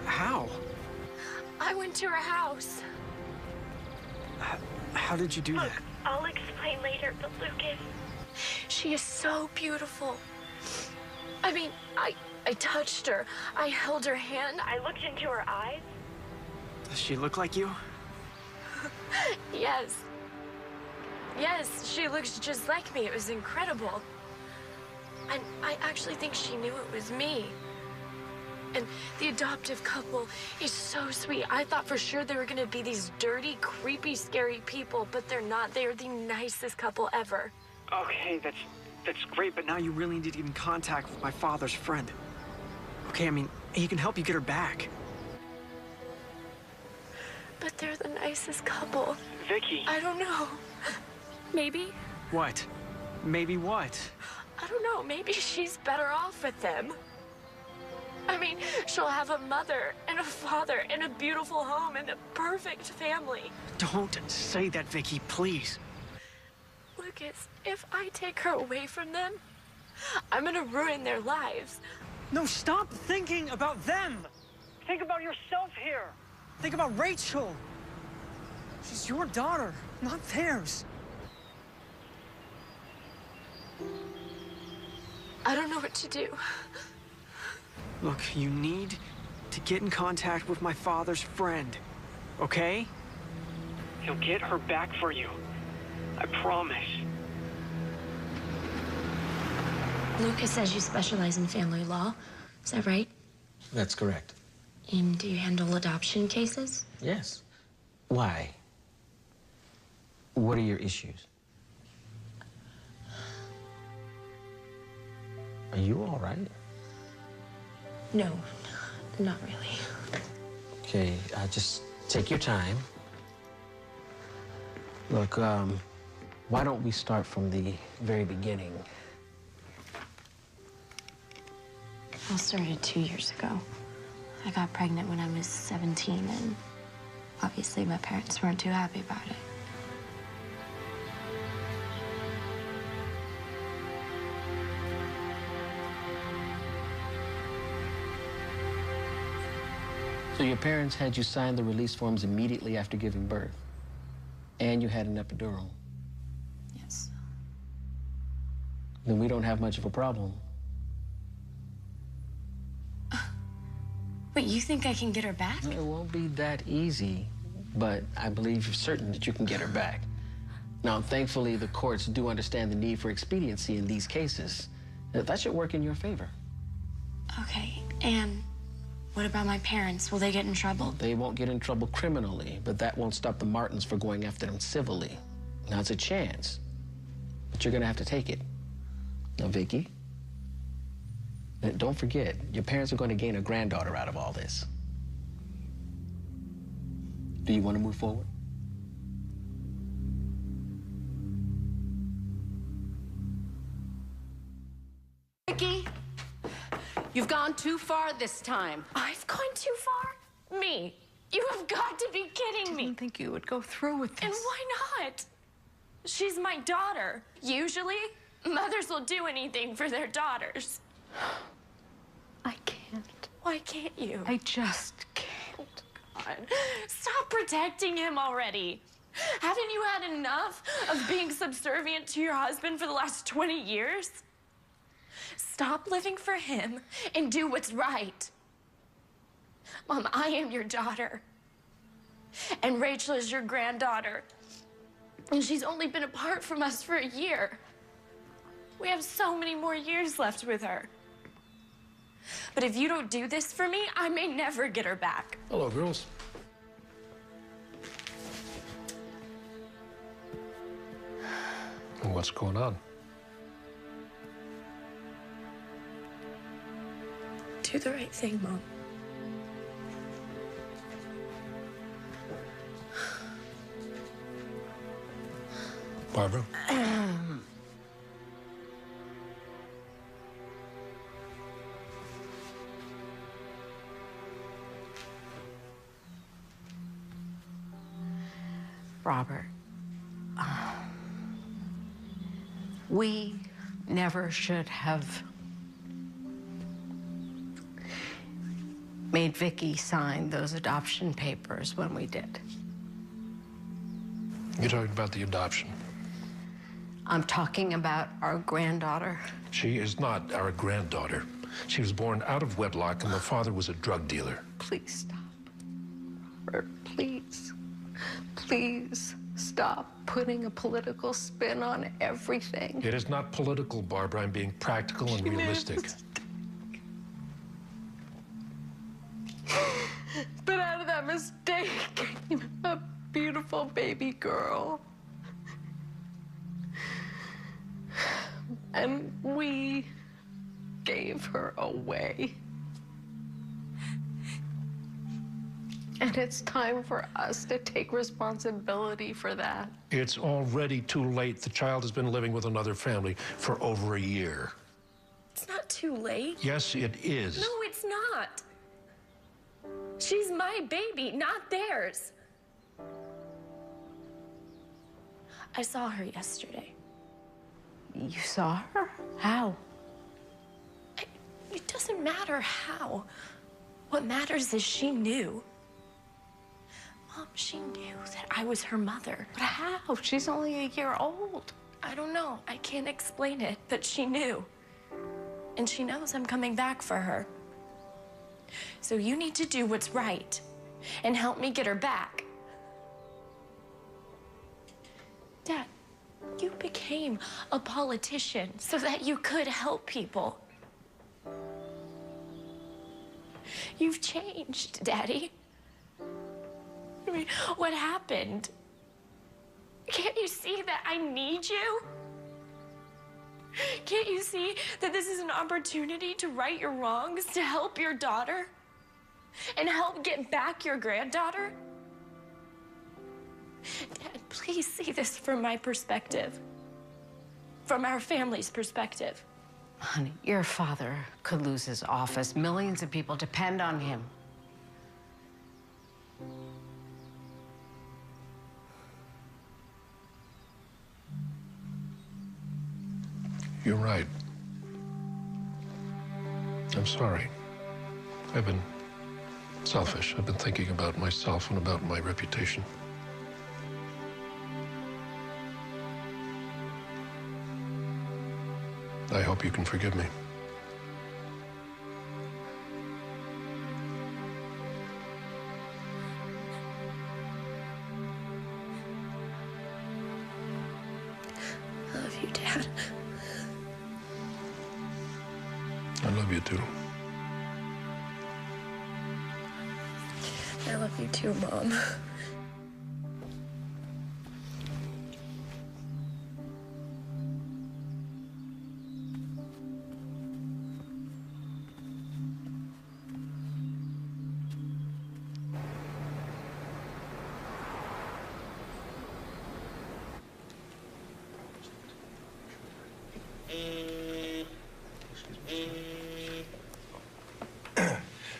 How? I went to her house. How did you do that? I'll explain later, but Lucas... She is so beautiful. I mean, I touched her. I held her hand. I looked into her eyes. Does she look like you? Yes. Yes, she looks just like me. It was incredible. And I actually think she knew it was me. And the adoptive couple is so sweet. I thought for sure they were gonna be these dirty, creepy, scary people, but they're not. They are the nicest couple ever. Okay, that's great, but now you really need to get in contact with my father's friend. Okay, I mean, he can help you get her back. But they're the nicest couple. Vicky. I don't know. Maybe? What? Maybe what? I don't know. Maybe she's better off with them. I mean, she'll have a mother and a father and a beautiful home and a perfect family. Don't say that, Vicky, please. What Lucas, if I take her away from them, I'm gonna ruin their lives. No, stop thinking about them. Think about yourself here. Think about Rachel. She's your daughter, not theirs. I don't know what to do. Look, you need to get in contact with my father's friend, okay? He'll get her back for you. I promise. Lucas says you specialize in family law. Is that right? That's correct. And do you handle adoption cases? Yes. Why? What are your issues? Are you all right? No, not really. Okay, just take your time. Look, why don't we start from the very beginning? All started 2 years ago. I got pregnant when I was 17, and obviously my parents weren't too happy about it. So your parents had you sign the release forms immediately after giving birth, and you had an epidural. Yes. Then we don't have much of a problem. Wait, you think I can get her back? It won't be that easy, but I believe you're certain that you can get her back. Now, thankfully, the courts do understand the need for expediency in these cases. That should work in your favor. Okay, and what about my parents? Will they get in trouble? They won't get in trouble criminally, but that won't stop the Martins from going after them civilly. Now, it's a chance, but you're gonna have to take it. Now, Vicky, don't forget, your parents are going to gain a granddaughter out of all this. Do you want to move forward? Vicky, you've gone too far this time. I've gone too far? Me? You have got to be kidding me. I didn't think you would go through with this. And why not? She's my daughter. Usually, mothers will do anything for their daughters. I can't. Why can't you? I just can't. God. Stop protecting him already. Haven't you had enough of being subservient to your husband for the last 20 years? Stop living for him and do what's right. Mom, I am your daughter. And Rachel is your granddaughter. And she's only been apart from us for a year. We have so many more years left with her. But if you don't do this for me, I may never get her back. Hello, girls. What's going on? Do the right thing, Mom. Barbara? Robert, we never should have made Vicky sign those adoption papers when we did. You're talking about the adoption. I'm talking about our granddaughter. She is not our granddaughter. She was born out of wedlock, and the father was a drug dealer. Please stop. Robert, please. Please stop putting a political spin on everything. It is not political, Barbara. I'm being practical and realistic. But out of that mistake came a beautiful baby girl. And we gave her away. And it's time for us to take responsibility for that. It's already too late. The child has been living with another family for over a year. It's not too late. Yes, it is. No, it's not. She's my baby, not theirs. I saw her yesterday. You saw her? How? It doesn't matter how. What matters is she knew. Mom, she knew that I was her mother. But how? She's only a year old. I don't know. I can't explain it, but she knew. And she knows I'm coming back for her. So you need to do what's right and help me get her back. Dad, you became a politician so that you could help people. You've changed, Daddy. I mean, what happened? Can't you see that I need you? Can't you see that this is an opportunity to right your wrongs, to help your daughter, and help get back your granddaughter? Dad, please see this from my perspective, from our family's perspective. Honey, your father could lose his office. Millions of people depend on him. You're right. I'm sorry. I've been selfish. I've been thinking about myself and about my reputation. I hope you can forgive me. I love you, Dad. I love you too. I love you too, Mom.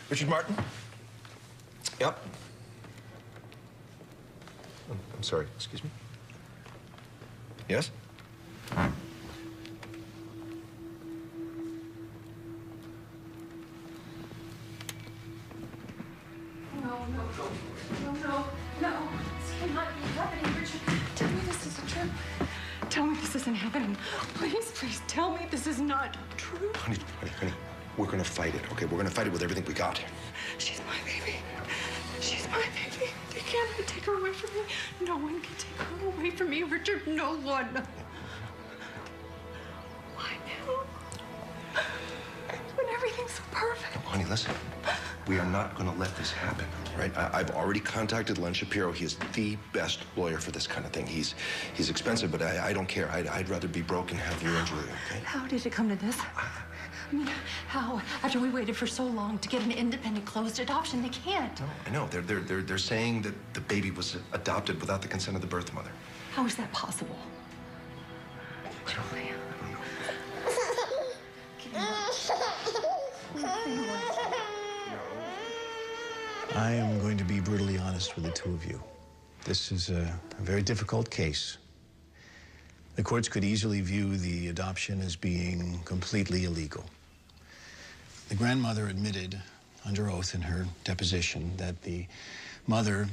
Richard Martin? Yep. I'm sorry, excuse me? Yes? No. This cannot be happening, Richard. Tell me this isn't true. Tell me this isn't happening. Please tell me this is not true. Honey, we're gonna fight it, okay? We're gonna fight it with everything we got. She's my baby. She's my baby. They can't take her away from me. No one can take her away from me, Richard. No one. Why now? When everything's so perfect. No, honey, listen. We are not gonna let this happen, right? I've already contacted Len Shapiro. He is the best lawyer for this kind of thing. He's expensive, but I don't care. I'd rather be broke and have your injury, okay? How did it come to this? I mean, how? After we waited for so long to get an independent closed adoption, they can't. No, I know. They're saying that the baby was adopted without the consent of the birth mother. How is that possible? Julia. I am going to be brutally honest with the two of you. This is a very difficult case. The courts could easily view the adoption as being completely illegal. The grandmother admitted under oath in her deposition that the mother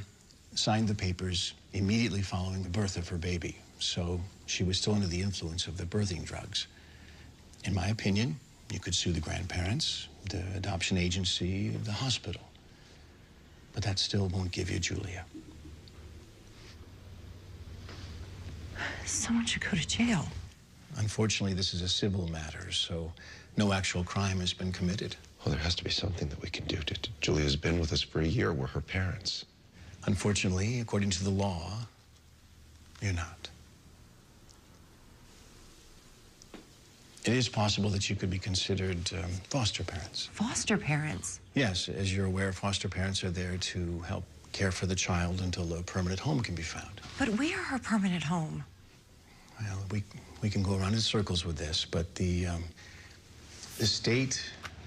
signed the papers immediately following the birth of her baby, so she was still under the influence of the birthing drugs. In my opinion, you could sue the grandparents, the adoption agency, the hospital. But that still won't give you Julia. Someone should go to jail. Unfortunately, this is a civil matter, so no actual crime has been committed. Well, there has to be something that we can do. Julia's been with us for a year. We're her parents. Unfortunately, according to the law, you're not. It is possible that you could be considered foster parents. Foster parents? Yes, as you're aware, foster parents are there to help care for the child until a permanent home can be found. But we are her permanent home. Well, we can go around in circles with this, but the state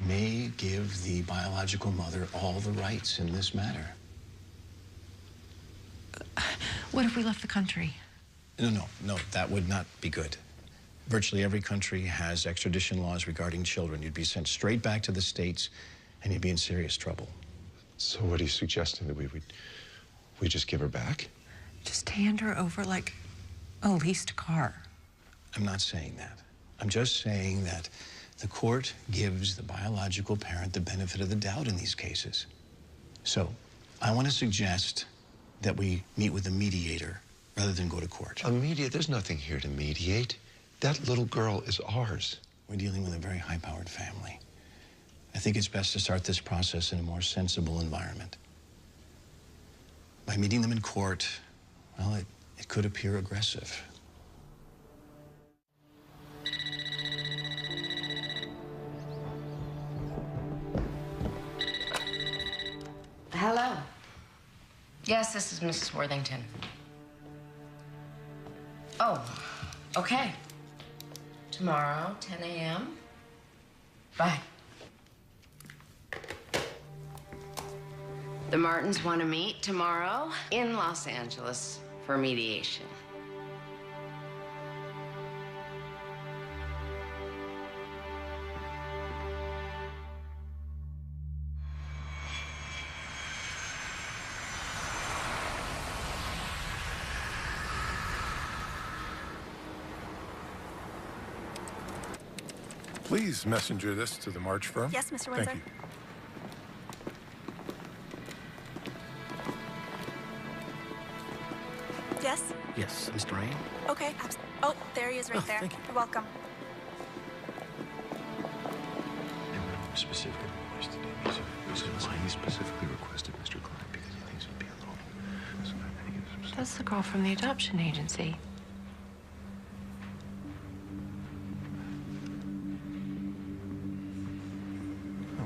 may give the biological mother all the rights in this matter. What if we left the country? No, that would not be good. Virtually every country has extradition laws regarding children. You'd be sent straight back to the States, and you'd be in serious trouble. So what are you suggesting, that we just give her back? Just hand her over like a leased car. I'm not saying that. I'm just saying that the court gives the biological parent the benefit of the doubt in these cases. So I want to suggest that we meet with a mediator rather than go to court. A mediator? There's nothing here to mediate. That little girl is ours. We're dealing with a very high-powered family. I think it's best to start this process in a more sensible environment. By meeting them in court, well, it could appear aggressive. Hello. Yes, this is Mrs. Worthington. Oh, okay. Tomorrow, 10 a.m. Bye. The Martins want to meet tomorrow in Los Angeles for mediation. Please messenger this to the March firm. Yes, Mr. Windsor. Thank you. Yes? Yes, Mr. Rain? Okay. Oh, there he is right there. Thank you. You're welcome. Specifically requested he specifically requested Mr. Klein because he thinks it'll be a little... So I think it's... That's the girl from the adoption agency.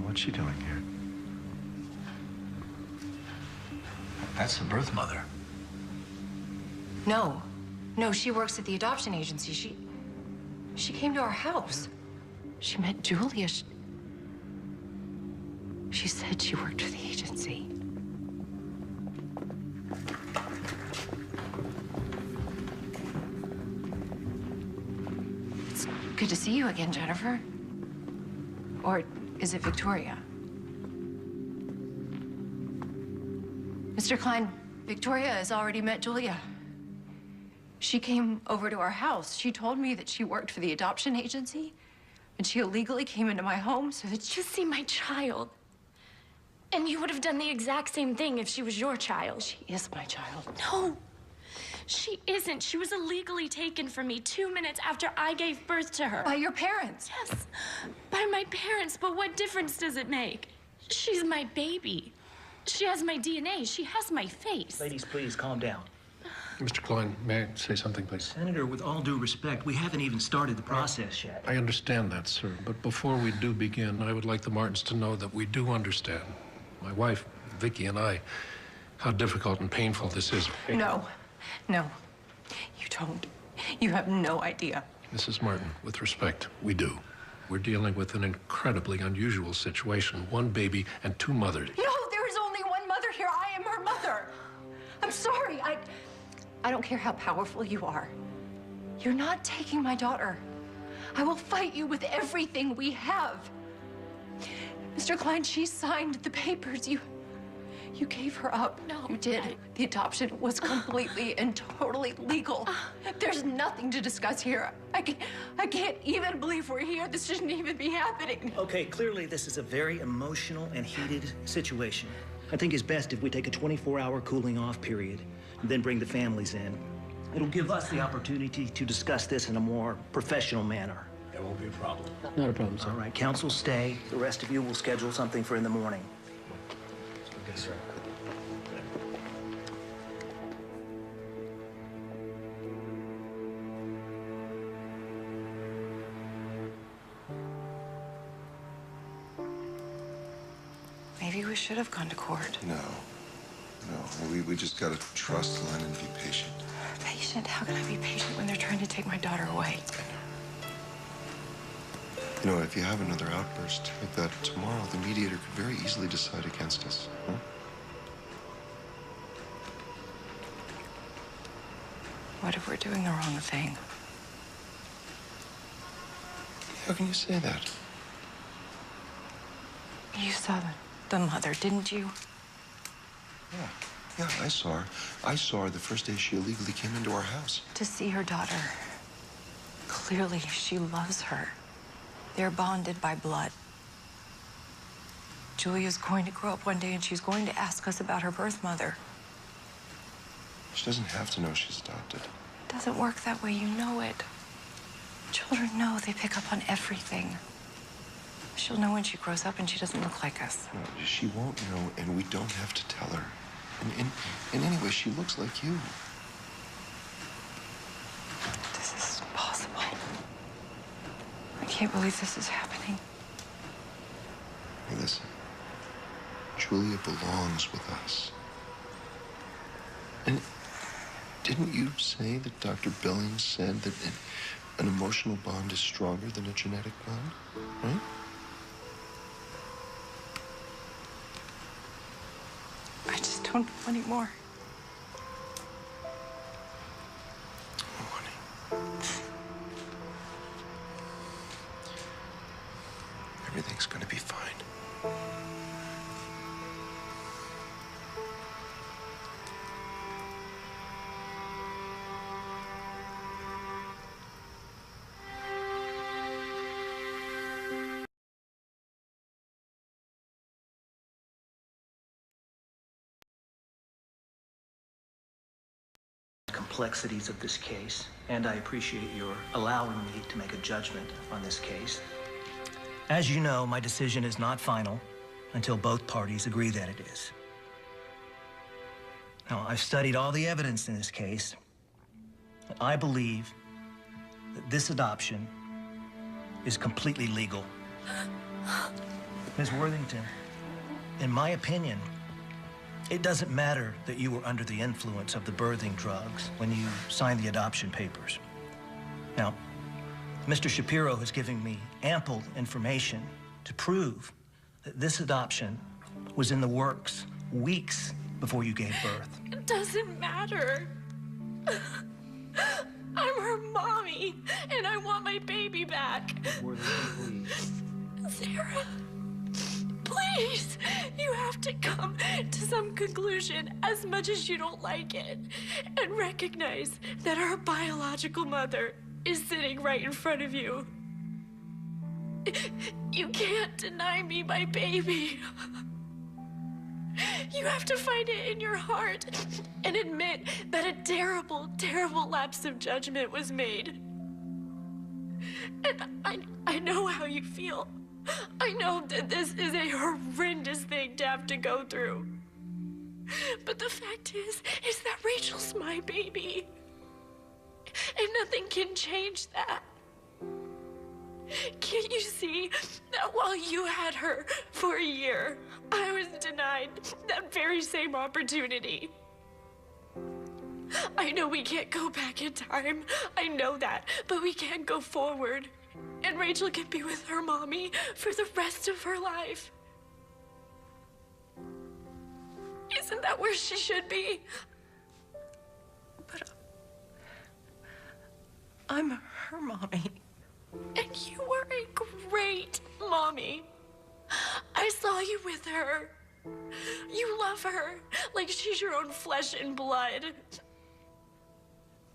What's she doing here? That's the birth mother. No. No, she works at the adoption agency. She came to our house. She met Julia. She said she worked for the agency. It's good to see you again, Jennifer. Or is it Victoria? Mr. Klein, Victoria has already met Julia. She came over to our house. She told me that she worked for the adoption agency, and she illegally came into my home so that You see my child. And you would have done the exact same thing if she was your child. She is my child. No, she isn't. She was illegally taken from me 2 minutes after I gave birth to her. By your parents? Yes, by my parents. But what difference does it make? She's my baby. She has my DNA. She has my face. Ladies, please calm down. Mr. Klein, may I say something, please? Senator, with all due respect, we haven't even started the process yet. I understand that, sir. But before we do begin, I would like the Martins to know that we do understand. My wife, Vicky, and I, how difficult and painful this is. No, no, you don't. You have no idea. Mrs. Martin, with respect, we do. We're dealing with an incredibly unusual situation. One baby and two mothers. No, there is only one mother here. I am her mother. I'm sorry. I don't care how powerful you are. You're not taking my daughter. I will fight you with everything we have. Mr. Klein, she signed the papers. You gave her up. No. You did. The adoption was completely and totally legal. There's nothing to discuss here. I can't even believe we're here. This shouldn't even be happening. Okay, clearly this is a very emotional and heated situation. I think it's best if we take a 24-hour cooling off period and then bring the families in. It'll give us the opportunity to discuss this in a more professional manner. That won't be a problem. Not a problem, sir. All right, counsel, stay. The rest of you will schedule something for in the morning. Yes, sir. Maybe we should have gone to court. No. We just gotta trust Len and be patient. Patient? How can I be patient when they're trying to take my daughter away? You know, if you have another outburst like that tomorrow, the mediator could very easily decide against us. Huh? What if we're doing the wrong thing? How can you say that? You saw the mother, didn't you? Yeah, I saw her. I saw her the first day she illegally came into our house. To see her daughter. Clearly, she loves her. They're bonded by blood. Julia's going to grow up one day and she's going to ask us about her birth mother. She doesn't have to know she's adopted. It doesn't work that way, you know it. Children know, they pick up on everything. She'll know when she grows up and she doesn't look like us. No, she won't know, and we don't have to tell her. And anyway, she looks like you. This is impossible. I can't believe this is happening. Hey, listen. Julia belongs with us. And didn't you say that Dr. Billings said that an emotional bond is stronger than a genetic bond, right? I just don't know anymore. Oh, honey. Everything's gonna be fine. Complexities of this case, and I appreciate your allowing me to make a judgment on this case. As you know, my decision is not final until both parties agree that it is. Now, I've studied all the evidence in this case. I believe that this adoption is completely legal. Ms. Worthington, in my opinion, it doesn't matter that you were under the influence of the birthing drugs when you signed the adoption papers. Now, Mr. Shapiro has given me ample information to prove that this adoption was in the works weeks before you gave birth. It doesn't matter. I'm her mommy, and I want my baby back. Sarah, please, you have to come to some conclusion as much as you don't like it, and recognize that our biological mother is sitting right in front of you. You can't deny me my baby. You have to find it in your heart and admit that a terrible, terrible lapse of judgment was made. And I know how you feel. I know that this is a horrendous thing to have to go through. But the fact is that Rachel's my baby. And nothing can change that. Can't you see that while you had her for a year, I was denied that very same opportunity? I know we can't go back in time. I know that. But we can go forward. And Rachel can be with her mommy for the rest of her life. Isn't that where she should be? But I'm her mommy. And you were a great mommy. I saw you with her. You love her like she's your own flesh and blood.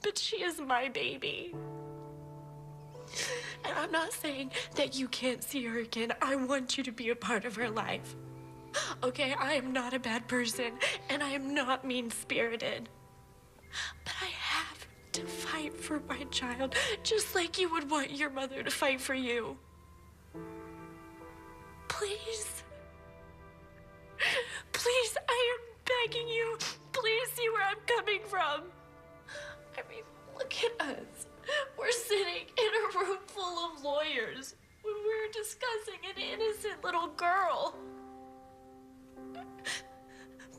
But she is my baby. And I'm not saying that you can't see her again. I want you to be a part of her life. Okay, I am not a bad person, and I am not mean-spirited. But I have to fight for my child, just like you would want your mother to fight for you. Please. Please, I am begging you. Please see where I'm coming from. I mean, look at us. We're sitting in a room full of lawyers when we're discussing an innocent little girl.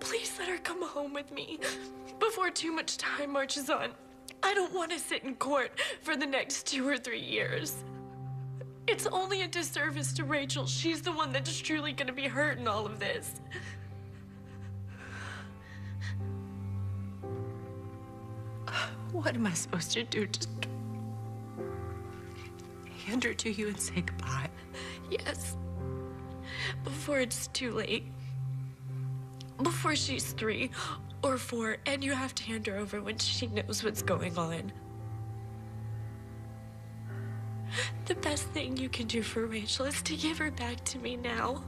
Please let her come home with me before too much time marches on. I don't want to sit in court for the next 2 or 3 years. It's only a disservice to Rachel. She's the one that's truly going to be hurt in all of this. What am I supposed to do? Just hand her to you and say goodbye? Yes. Before it's too late. Before she's 3 or 4, and you have to hand her over when she knows what's going on. The best thing you can do for Rachel is to give her back to me now.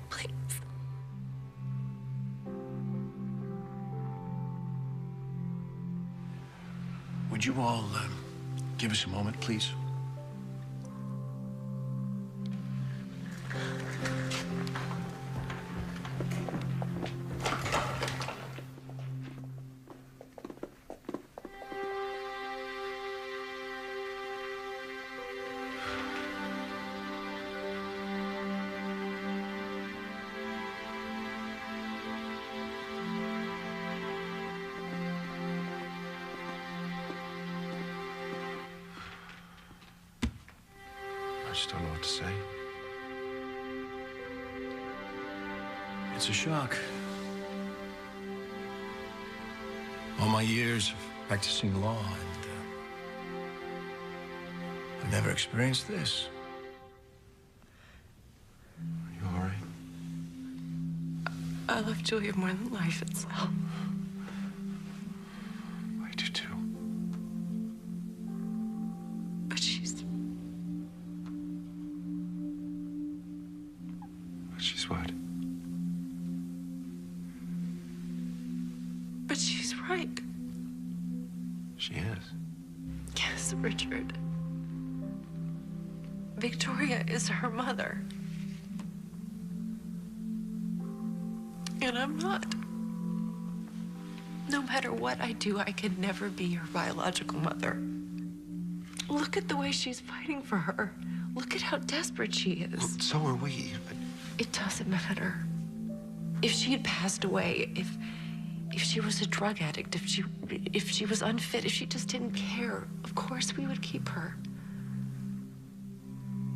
Please. Would you all give us a moment, please? I just don't know what to say. It's a shock. All my years of practicing law, and I've never experienced this. Are you all right? I love Julia more than life itself. I do too. But she's... She's what? But she's right. She is. Yes, Richard. Victoria is her mother. And I'm not. No matter what I do, I could never be her biological mother. Look at the way she's fighting for her. Look at how desperate she is. Well, so are we. It doesn't matter. If she had passed away, if she was a drug addict, if she was unfit, if she just didn't care, of course we would keep her.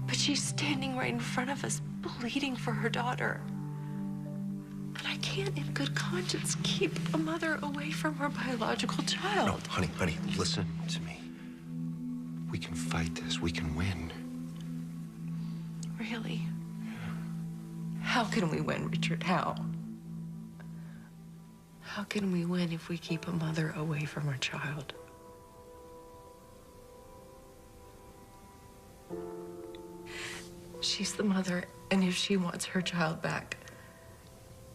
But she's standing right in front of us, bleeding for her daughter. And I can't, in good conscience, keep a mother away from her biological child. No, honey, listen to me. We can fight this. We can win. Really? How can we win, Richard? How? How can we win if we keep a mother away from her child? She's the mother, and if she wants her child back,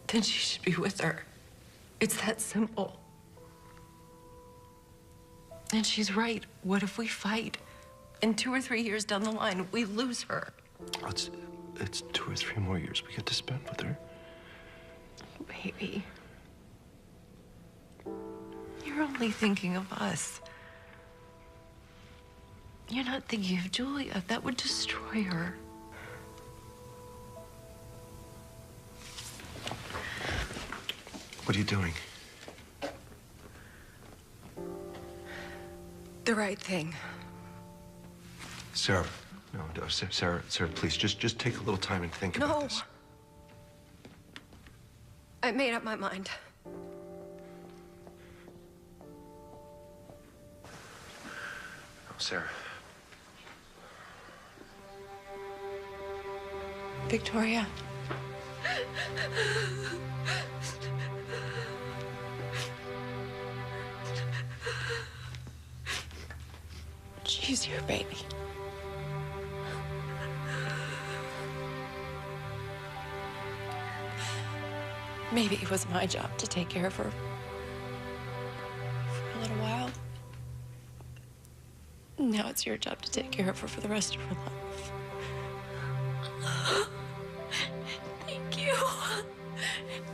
then she should be with her. It's that simple. And she's right. What if we fight? And 2 or 3 years down the line, we lose her. It's 2 or 3 more years we get to spend with her. Baby. You're only thinking of us. You're not thinking of Julia. That would destroy her. What are you doing? The right thing. Sarah. No, Sarah, please, just take a little time and think about this. I made up my mind. Oh, Sarah. Victoria. She's your baby. Maybe it was my job to take care of her for a little while. Now it's your job to take care of her for the rest of her life. Thank you.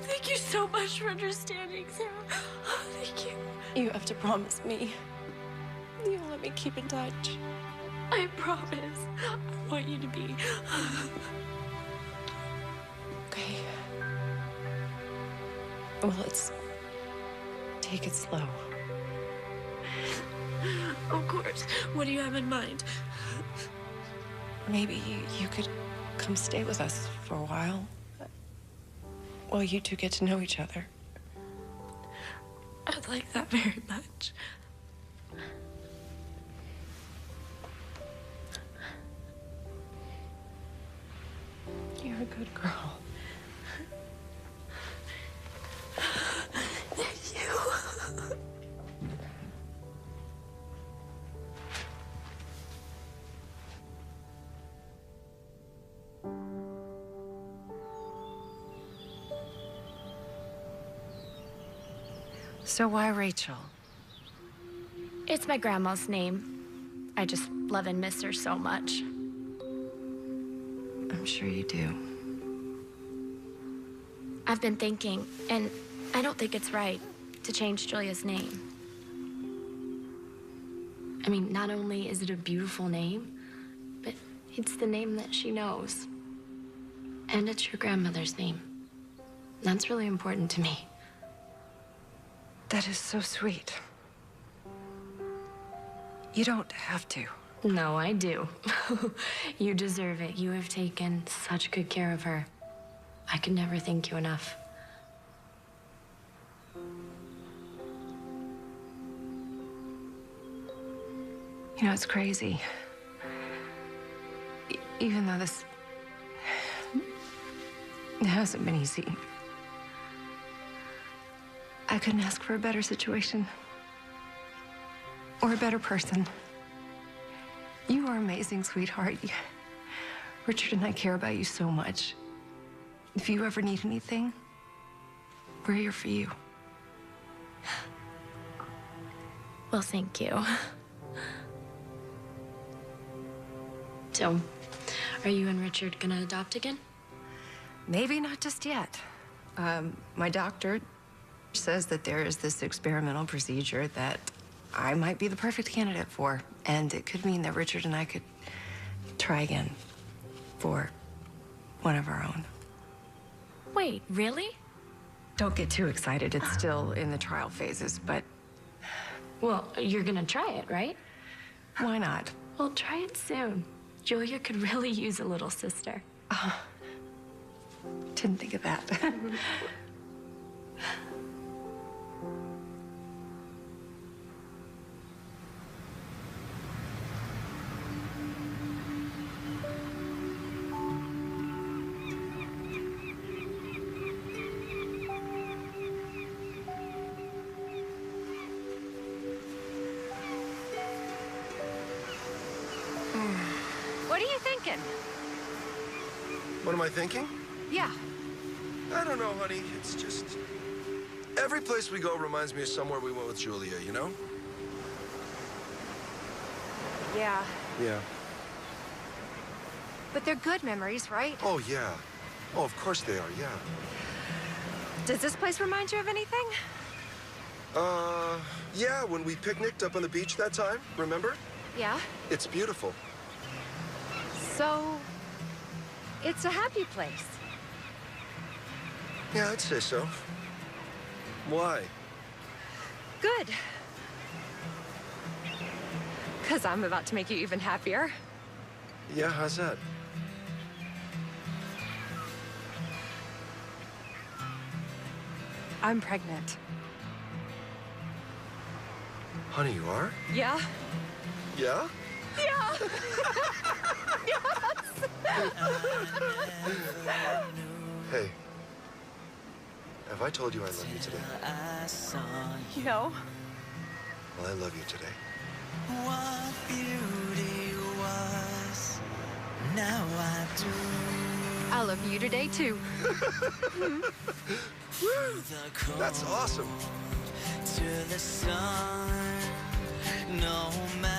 Thank you so much for understanding, Sarah. Thank you. You have to promise me you'll let me keep in touch. I promise. I want you to be. Okay. Well, let's take it slow. Of course. What do you have in mind? Maybe you could come stay with us for a while you two get to know each other. I'd like that very much. You're a good girl. You. So why Rachel? It's my grandma's name. I just love and miss her so much. I'm sure you do. I've been thinking, and I don't think it's right to change Julia's name. I mean, not only is it a beautiful name, but it's the name that she knows. And it's your grandmother's name. That's really important to me. That is so sweet. You don't have to. No, I do. You deserve it. You have taken such good care of her. I could never thank you enough. You know, it's crazy. Even though this hasn't been easy, I couldn't ask for a better situation or a better person. You are amazing, sweetheart. Richard and I care about you so much. If you ever need anything, we're here for you. Well, thank you. So, are you and Richard gonna adopt again? Maybe not just yet. My doctor says that there is this experimental procedure that I might be the perfect candidate for, and it could mean that Richard and I could try again for one of our own. Wait, really? Don't get too excited. It's still in the trial phases, but... Well, you're gonna try it, right? Why not? Well, try it soon. Julia could really use a little sister. Didn't think of that. What are you thinking? What am I thinking? Yeah. I don't know, honey. It's just... Every place we go reminds me of somewhere we went with Julia, you know? Yeah. Yeah. But they're good memories, right? Oh, yeah. Oh, of course they are, yeah. Does this place remind you of anything? Yeah, when we picnicked up on the beach that time, remember? Yeah. It's beautiful. So, it's a happy place. Yeah, I'd say so. Why? Good. Because I'm about to make you even happier. Yeah, how's that? I'm pregnant. Honey, you are? Yeah? Yeah? Yeah! Hey. Have I told you I love you today? No. Well, I love you today. What beauty was, now I do. I love you today, too. That's awesome. To the sun, no matter